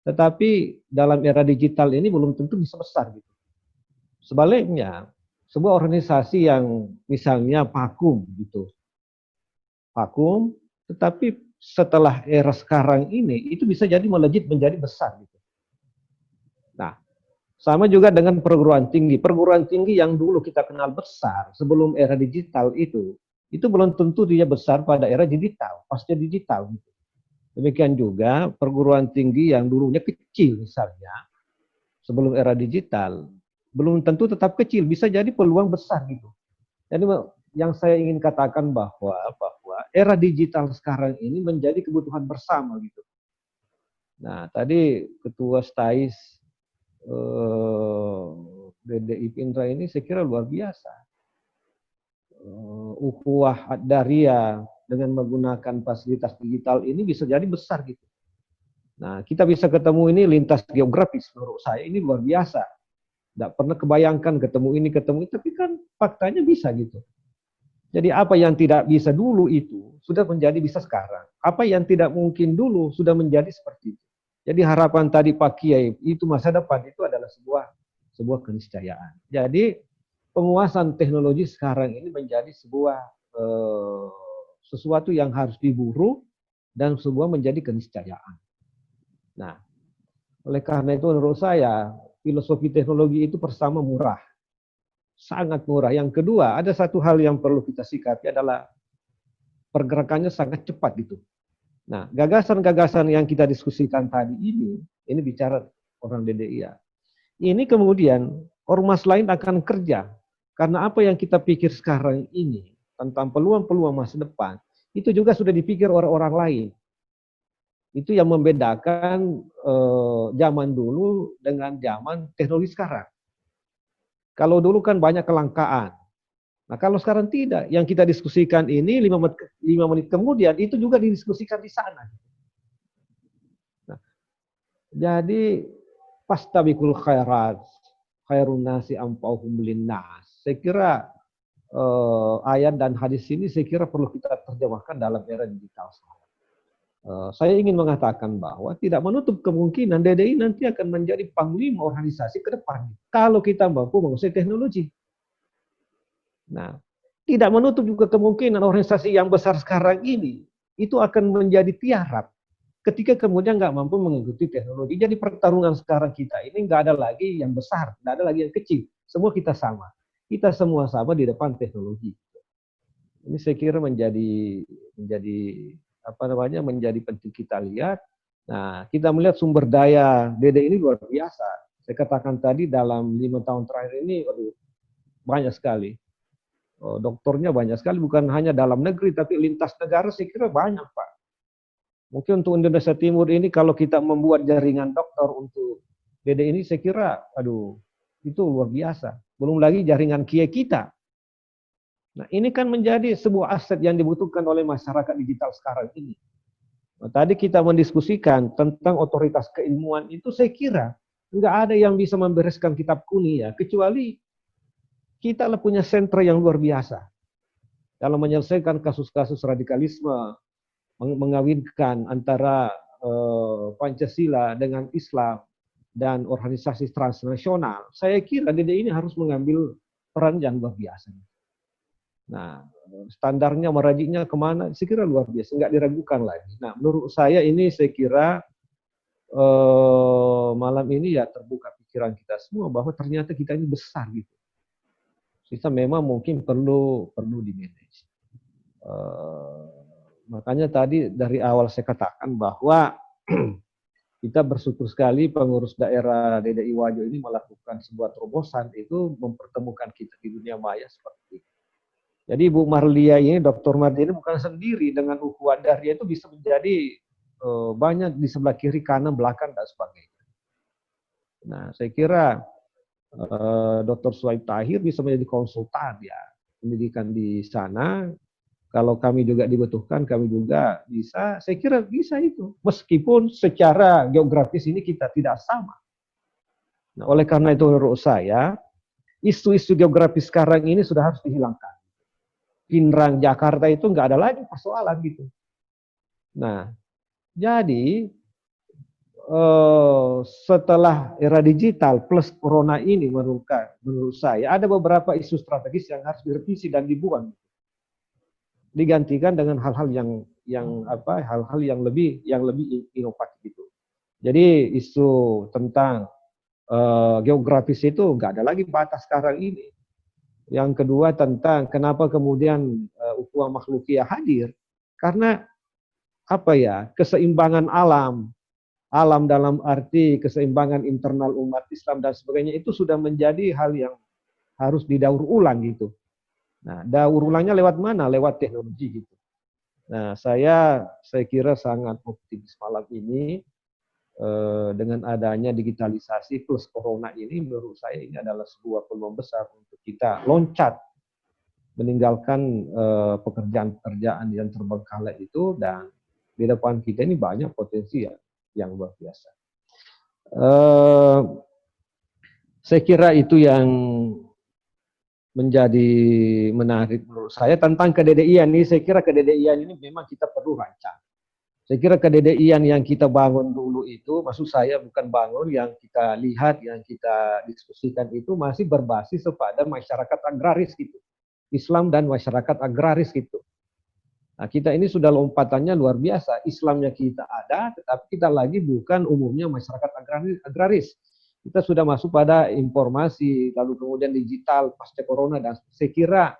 F: Tetapi dalam era digital ini belum tentu bisa besar gitu. Sebaliknya, sebuah organisasi yang misalnya vakum gitu. Vakum, tetapi setelah era sekarang ini itu bisa jadi melejit menjadi besar gitu. Nah, sama juga dengan perguruan tinggi. Perguruan tinggi yang dulu kita kenal besar sebelum era digital itu belum tentu dia besar pada era digital, pasca digital gitu. Demikian juga perguruan tinggi yang dulunya kecil misalnya sebelum era digital belum tentu tetap kecil, bisa jadi peluang besar gitu. Jadi yang saya ingin katakan bahwa era digital sekarang ini menjadi kebutuhan bersama gitu. Nah, tadi Ketua STAIS DDI Pindra ini saya kira luar biasa. Ukhuwah Ad-Dariyah dengan menggunakan fasilitas digital ini bisa jadi besar gitu. Nah, kita bisa ketemu ini lintas geografis menurut saya ini luar biasa. Tidak pernah kebayangkan ketemu ini, tapi kan faktanya bisa gitu. Jadi apa yang tidak bisa dulu itu sudah menjadi bisa sekarang. Apa yang tidak mungkin dulu sudah menjadi seperti itu. Jadi harapan tadi Pak Kiai itu masa depan itu adalah sebuah keniscayaan. Jadi penguasaan teknologi sekarang ini menjadi sebuah sesuatu yang harus diburu dan sebuah menjadi keniscayaan. Nah, oleh karena itu menurut saya filosofi teknologi itu pertama murah. Sangat murah. Yang kedua, ada satu hal yang perlu kita sikapi adalah pergerakannya sangat cepat gitu. Nah, gagasan-gagasan yang kita diskusikan tadi ini bicara orang DDI ya. Ini kemudian ormas lain akan kerja. Karena apa yang kita pikir sekarang ini tentang peluang-peluang masa depan, itu juga sudah dipikir orang-orang lain. Itu yang membedakan zaman dulu dengan zaman teknologi sekarang. Kalau dulu kan banyak kelangkaan. Nah kalau sekarang tidak, yang kita diskusikan ini 5 menit kemudian itu juga didiskusikan di sana. Nah, jadi fastabiqul khairat, khairun nasi anfa'uhum linnas. Saya kira ayat dan hadis ini saya kira perlu kita terjemahkan dalam era digital sekarang. Saya ingin mengatakan bahwa tidak menutup kemungkinan DDI nanti akan menjadi panglima organisasi ke depan kalau kita mampu menguasai teknologi. Nah, tidak menutup juga kemungkinan organisasi yang besar sekarang ini itu akan menjadi tiarap ketika kemudian nggak mampu mengikuti teknologi. Jadi pertarungan sekarang kita ini nggak ada lagi yang besar, nggak ada lagi yang kecil. Semua kita sama. Kita semua sama di depan teknologi. Ini saya kira menjadi penting kita lihat. Nah, kita melihat sumber daya DDI ini luar biasa. Saya katakan tadi dalam 5 tahun terakhir ini, banyak sekali. Dokternya banyak sekali, bukan hanya dalam negeri, tapi lintas negara saya kira banyak, Pak. Mungkin untuk Indonesia Timur ini, kalau kita membuat jaringan dokter untuk DDI ini, saya kira, itu luar biasa. Belum lagi jaringan kiai kita. Nah, ini kan menjadi sebuah aset yang dibutuhkan oleh masyarakat digital sekarang ini. Nah, tadi kita mendiskusikan tentang otoritas keilmuan itu, saya kira nggak ada yang bisa membereskan kitab kuning ya, kecuali kita punya sentra yang luar biasa dalam menyelesaikan kasus-kasus radikalisme, mengawinkan antara Pancasila dengan Islam, dan organisasi transnasional, saya kira DDI ini harus mengambil peran yang luar biasa. Nah, standarnya, merajiknya kemana, saya kira luar biasa, nggak diragukan lagi. Nah, menurut saya ini, saya kira malam ini ya terbuka pikiran kita semua bahwa ternyata kita ini besar gitu. Kita memang mungkin perlu di-manage. Makanya tadi dari awal saya katakan bahwa kita bersyukur sekali pengurus daerah DDI Wajo ini melakukan sebuah terobosan itu mempertemukan kita di dunia maya seperti itu. Jadi Bu Marlia ini, Dr. Marlia ini bukan sendiri dengan ukhuwah dia itu bisa menjadi banyak di sebelah kiri, kanan, belakang, dan sebagainya. Nah, saya kira Dr. Suhaib Tahir bisa menjadi konsultan ya pendidikan di sana. Kalau kami juga dibutuhkan, kami juga bisa, saya kira bisa itu. Meskipun secara geografis ini kita tidak sama. Nah, oleh karena itu menurut saya, isu-isu geografis sekarang ini sudah harus dihilangkan. Pinrang Jakarta itu nggak ada lagi persoalan gitu. Nah, jadi setelah era digital plus corona ini menurut saya ada beberapa isu strategis yang harus direvisi dan dibuang. Digantikan dengan hal-hal yang lebih inovatif itu. Jadi isu tentang geografis itu nggak ada lagi batas sekarang ini. Yang kedua tentang kenapa kemudian ukhuwah makhlukiyah hadir, karena keseimbangan alam dalam arti keseimbangan internal umat Islam dan sebagainya itu sudah menjadi hal yang harus didaur ulang gitu. Nah, daur ulangnya lewat mana? Lewat teknologi gitu. Nah, saya kira sangat optimis malam ini dengan adanya digitalisasi plus corona ini, menurut saya ini adalah sebuah peluang besar untuk kita loncat meninggalkan pekerjaan-pekerjaan yang terbengkalai itu, dan di depan kita ini banyak potensi yang luar biasa. Saya kira itu yang menjadi menarik menurut saya tentang kededian ini. Saya kira kededian ini memang kita perlu rancang. Saya kira kededian yang kita bangun dulu itu, maksud saya bukan bangun yang kita lihat, yang kita diskusikan itu masih berbasis kepada masyarakat agraris gitu. Islam dan masyarakat agraris gitu. Nah, kita ini sudah lompatannya luar biasa. Islamnya kita ada, tetapi kita lagi bukan umumnya masyarakat agraris. Kita sudah masuk pada informasi, lalu kemudian digital, pasca corona, dan saya kira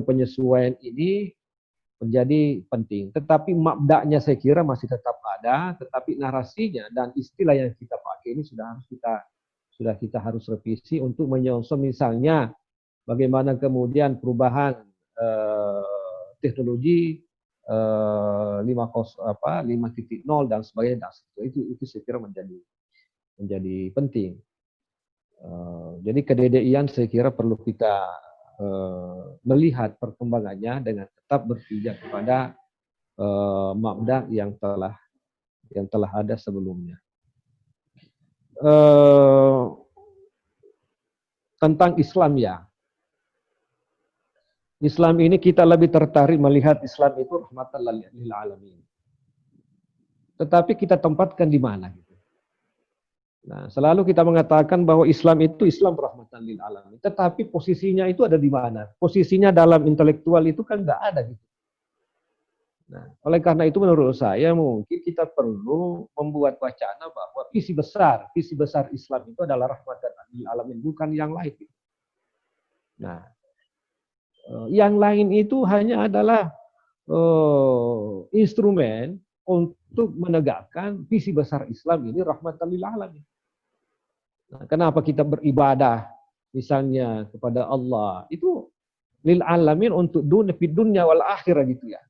F: penyesuaian ini menjadi penting. Tetapi mabda'nya saya kira masih tetap ada, tetapi narasinya dan istilah yang kita pakai ini sudah kita harus revisi untuk menyongsong misalnya bagaimana kemudian perubahan teknologi 5.0 dan sebagainya. Itu saya kira menjadi penting. Jadi kededian saya kira perlu kita melihat perkembangannya dengan tetap berpijak kepada mabda yang telah ada sebelumnya. Tentang Islam ya. Islam ini kita lebih tertarik melihat Islam itu rahmatan lil alamin. Tetapi kita tempatkan di mana gitu. Nah, selalu kita mengatakan bahwa Islam itu Islam rahmatan lil alamin. Tetapi posisinya itu ada di mana? Posisinya dalam intelektual itu kan nggak ada gitu. Nah, oleh karena itu menurut saya mungkin kita perlu membuat wacana bahwa visi besar Islam itu adalah rahmatan lil alamin, bukan yang lain. Gitu. Nah, yang lain itu hanya adalah instrumen untuk menegakkan visi besar Islam ini rahmatan lil alamin. Nah, kenapa kita beribadah misalnya kepada Allah itu lil alamin untuk dunia wal akhirah gitu ya.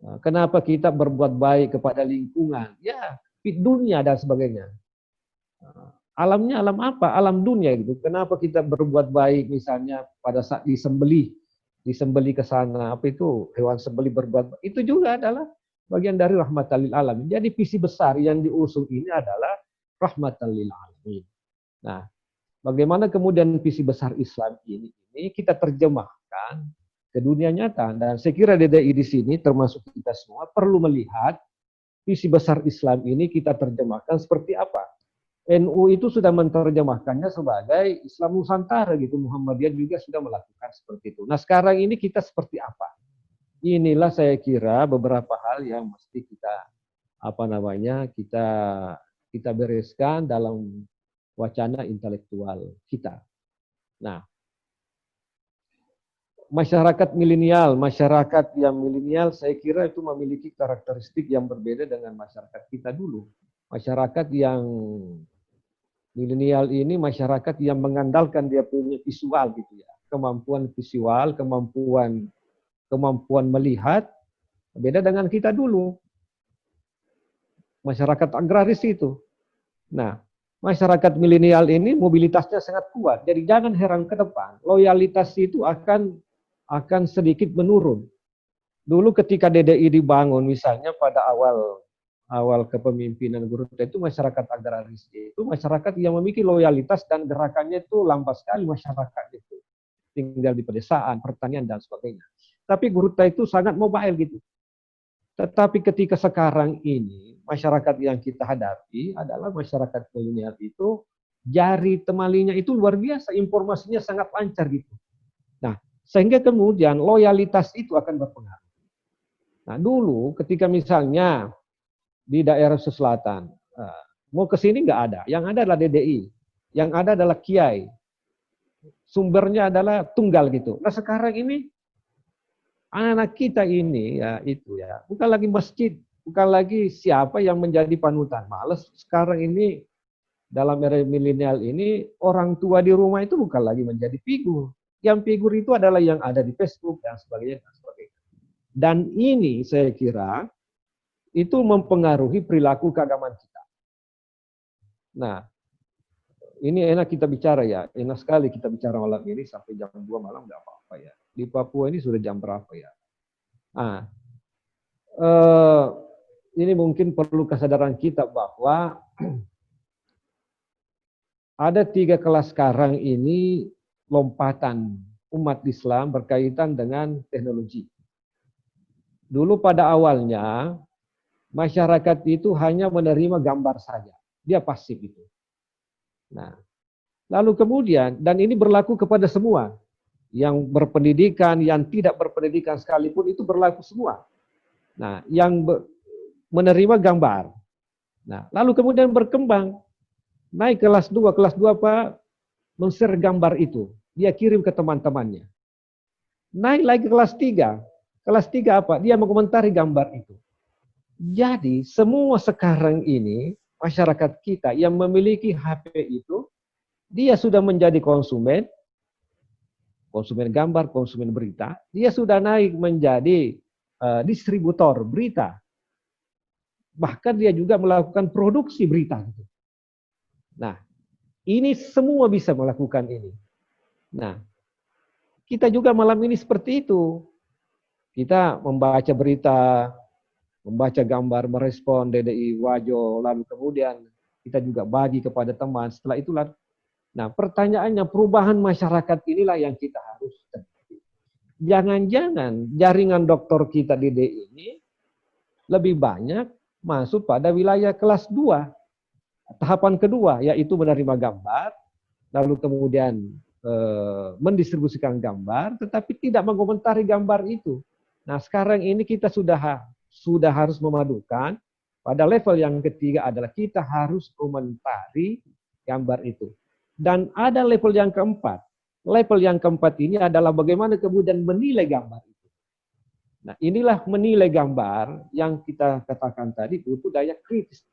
F: Nah, kenapa kita berbuat baik kepada lingkungan? Ya, fid dunia dan sebagainya. Nah, alamnya alam apa? Alam dunia gitu. Kenapa kita berbuat baik misalnya pada saat disembeli ke sana, apa itu hewan sembeli berbuat baik. Itu juga adalah bagian dari rahmatan lil alamin. Jadi visi besar yang diusung ini adalah rahmatan lil alamin. Nah, bagaimana kemudian visi besar Islam ini kita terjemahkan ke dunia nyata, dan saya kira DDI di sini termasuk kita semua perlu melihat visi besar Islam ini kita terjemahkan seperti apa. NU itu sudah menerjemahkannya sebagai Islam Nusantara gitu. Muhammadiyah juga sudah melakukan seperti itu. Nah sekarang ini kita seperti apa? Inilah saya kira beberapa hal yang mesti kita kita bereskan dalam wacana intelektual kita. Nah, masyarakat yang milenial saya kira itu memiliki karakteristik yang berbeda dengan masyarakat kita dulu. Masyarakat yang milenial ini masyarakat yang mengandalkan dia punya visual gitu ya. Kemampuan visual, kemampuan melihat beda dengan kita dulu. Masyarakat agraris itu. Nah, masyarakat milenial ini mobilitasnya sangat kuat. Jadi jangan heran ke depan, loyalitas itu akan sedikit menurun. Dulu ketika DDI dibangun misalnya pada awal kepemimpinan Guru itu masyarakat agraris itu masyarakat yang memiliki loyalitas dan gerakannya itu lambat sekali masyarakat itu. Tinggal di pedesaan, pertanian dan sebagainya. Tapi Guru itu sangat mobile gitu. Tetapi ketika sekarang ini masyarakat yang kita hadapi adalah masyarakat milenial itu jari temalinya itu luar biasa, informasinya sangat lancar gitu. Nah, sehingga kemudian loyalitas itu akan berpengaruh. Nah, dulu ketika misalnya di daerah selatan, mau ke sini nggak ada. Yang ada adalah DDI. Yang ada adalah Kiai. Sumbernya adalah tunggal gitu. Nah sekarang ini, anak-anak kita ini bukan lagi masjid, bukan lagi siapa yang menjadi panutan. Males sekarang ini, dalam era milenial ini, orang tua di rumah itu bukan lagi menjadi figur. Yang figur itu adalah yang ada di Facebook dan sebagainya. Dan ini saya kira, itu mempengaruhi perilaku keagamaan kita. Nah, ini enak kita bicara ya, enak sekali kita bicara malam ini sampai jam 2 malam nggak apa-apa ya. Di Papua ini sudah jam berapa ya? Nah, ini mungkin perlu kesadaran kita bahwa ada 3 kelas sekarang ini lompatan umat Islam berkaitan dengan teknologi. Dulu pada awalnya, masyarakat itu hanya menerima gambar saja. Dia pasif itu. Nah, lalu kemudian, dan ini berlaku kepada semua. Yang berpendidikan, yang tidak berpendidikan sekalipun, itu berlaku semua. Nah, yang menerima gambar. Nah, lalu kemudian berkembang. Naik kelas 2 apa? Men-share gambar itu. Dia kirim ke teman-temannya. Naik lagi kelas 3. Kelas 3 apa? Dia mengomentari gambar itu. Jadi semua sekarang ini masyarakat kita yang memiliki HP itu dia sudah menjadi konsumen gambar, konsumen berita. Dia sudah naik menjadi distributor berita. Bahkan dia juga melakukan produksi berita. Nah, ini semua bisa melakukan ini. Nah, kita juga malam ini seperti itu. Kita membaca berita, membaca gambar, merespon DDI Wajo, lalu kemudian kita juga bagi kepada teman. Setelah itulah, nah pertanyaannya perubahan masyarakat inilah yang kita harus terjadi. Jangan-jangan jaringan dokter kita di DDI ini lebih banyak masuk pada wilayah kelas 2. Tahapan kedua yaitu menerima gambar, lalu kemudian mendistribusikan gambar, tetapi tidak mengomentari gambar itu. Nah sekarang ini kita sudah harus memadukan pada level yang ketiga adalah kita harus komentari gambar itu. Dan ada level yang keempat. Level yang keempat ini adalah bagaimana kemudian menilai gambar itu. Nah inilah menilai gambar yang kita katakan tadi butuh daya kritis.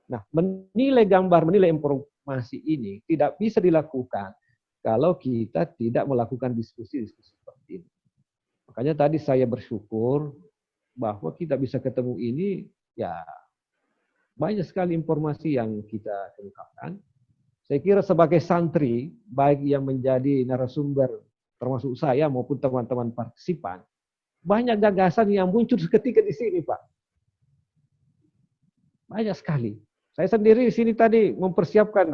F: Nah menilai gambar, menilai informasi ini tidak bisa dilakukan kalau kita tidak melakukan diskusi-diskusi seperti ini. Makanya tadi saya bersyukur bahwa kita bisa ketemu ini, ya banyak sekali informasi yang kita ungkapkan. Saya kira sebagai santri, baik yang menjadi narasumber, termasuk saya maupun teman-teman partisipan, banyak gagasan yang muncul seketika di sini, Pak. Banyak sekali. Saya sendiri di sini tadi mempersiapkan,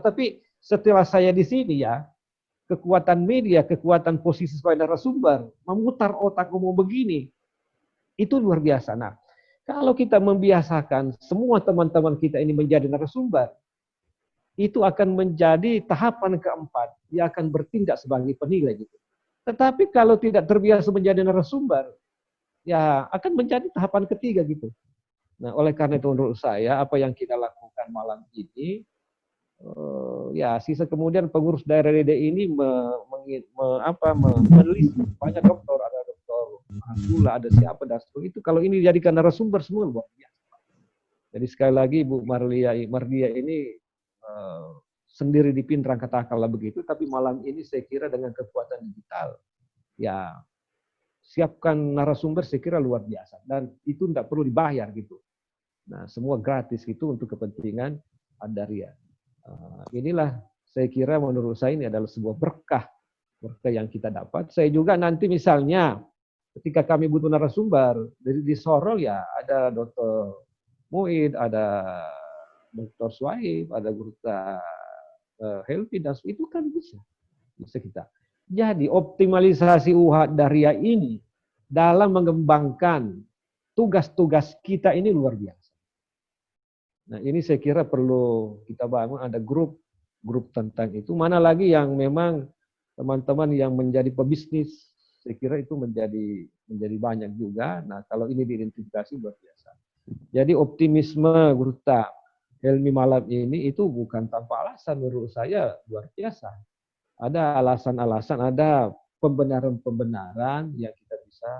F: tapi setelah saya di sini ya, kekuatan media, kekuatan posisi sebagai narasumber, memutar otak umum begini, itu luar biasa. Nah, kalau kita membiasakan semua teman-teman kita ini menjadi narasumber, itu akan menjadi tahapan keempat. Dia akan bertindak sebagai penilai gitu. Tetapi kalau tidak terbiasa menjadi narasumber, ya akan menjadi tahapan ketiga gitu. Nah, oleh karena itu menurut saya apa yang kita lakukan malam ini, ya sisa kemudian pengurus daerah DDI ini menulis banyak dokter, ada dokter Abdullah, ada siapa, dan itu kalau ini dijadikan narasumber semua luar biasa. Jadi sekali lagi Bu Mardia ini sendiri di Pindrang katakanlah begitu, tapi malam ini saya kira dengan kekuatan digital, ya siapkan narasumber saya kira luar biasa dan itu tidak perlu dibayar gitu. Nah semua gratis gitu untuk kepentingan Adaria. Inilah saya kira menurut saya ini adalah sebuah berkah yang kita dapat. Saya juga nanti misalnya ketika kami butuh narasumber dari di Sorong ya ada Dr. Muid, ada Dr. Swaib, ada Guru Helvi, dan itu kan bisa kita. Jadi optimalisasi UH Daria ini dalam mengembangkan tugas-tugas kita ini luar biasa. Nah ini saya kira perlu kita bangun, ada grup tentang itu. Mana lagi yang memang teman-teman yang menjadi pebisnis, saya kira itu menjadi banyak juga. Nah kalau ini diidentifikasi luar biasa. Jadi optimisme Guru Helmi malam ini itu bukan tanpa alasan, menurut saya luar biasa. Ada alasan-alasan, ada pembenaran-pembenaran yang kita bisa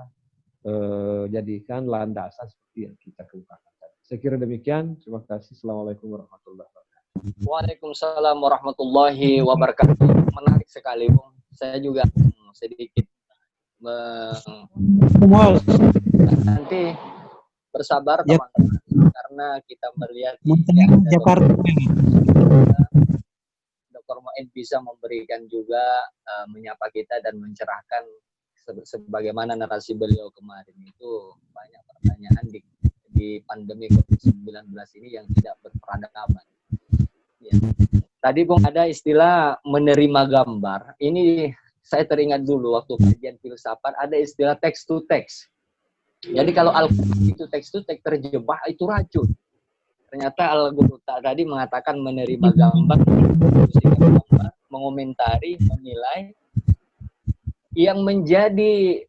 F: jadikan landasan seperti yang kita kemukakan. Saya kira demikian. Terima kasih. Assalamualaikum warahmatullahi wabarakatuh.
B: Waalaikumsalam warahmatullahi wabarakatuh. Menarik sekali, Bung. Saya juga sedikit nanti bersabar teman-teman karena kita melihat
I: Jakarta
B: Dr. Muid bisa memberikan juga menyapa kita dan mencerahkan sebagaimana narasi beliau kemarin itu banyak pertanyaan di pandemi COVID-19 ini yang tidak berperadaban. Ya. Tadi Bung ada istilah menerima gambar. Ini saya teringat dulu waktu kajian filsafat ada istilah text to text. Jadi kalau Al-Quran itu text to text terjebak itu racun. Ternyata Al-Guru tadi mengatakan menerima gambar, mengomentari, menilai yang menjadi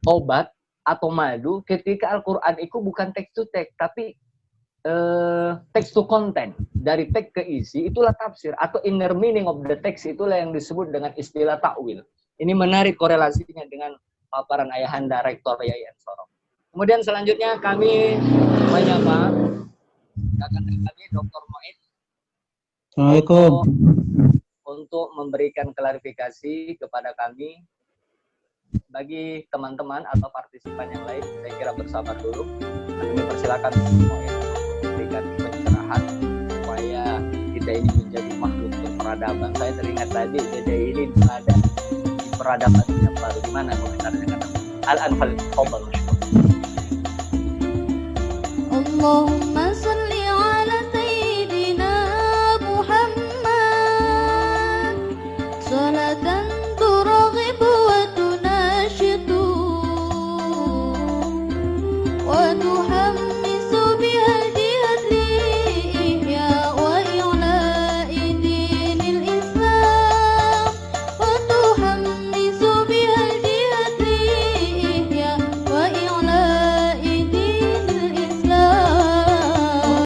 B: obat atau madu ketika Al-Quran itu bukan text to text tapi text to content. Dari teks ke isi itulah tafsir atau inner meaning of the text, itulah yang disebut dengan istilah takwil. Ini menarik korelasinya dengan paparan Ayahanda Rektor Yayan Sorong. Kemudian selanjutnya kami menyapa kakak kami Dr. Muid.
I: Assalamualaikum.
B: Untuk memberikan klarifikasi kepada kami. Bagi teman-teman atau partisipan yang lain, saya kira bersabar dulu. Kami persilakan memberikan pencerahan supaya kita ini menjadi makhluk berperadaban. Saya teringat tadi DDI ini ada di peradaban yang baru. Gimana komentarnya kata Al-Anfal? Allahumma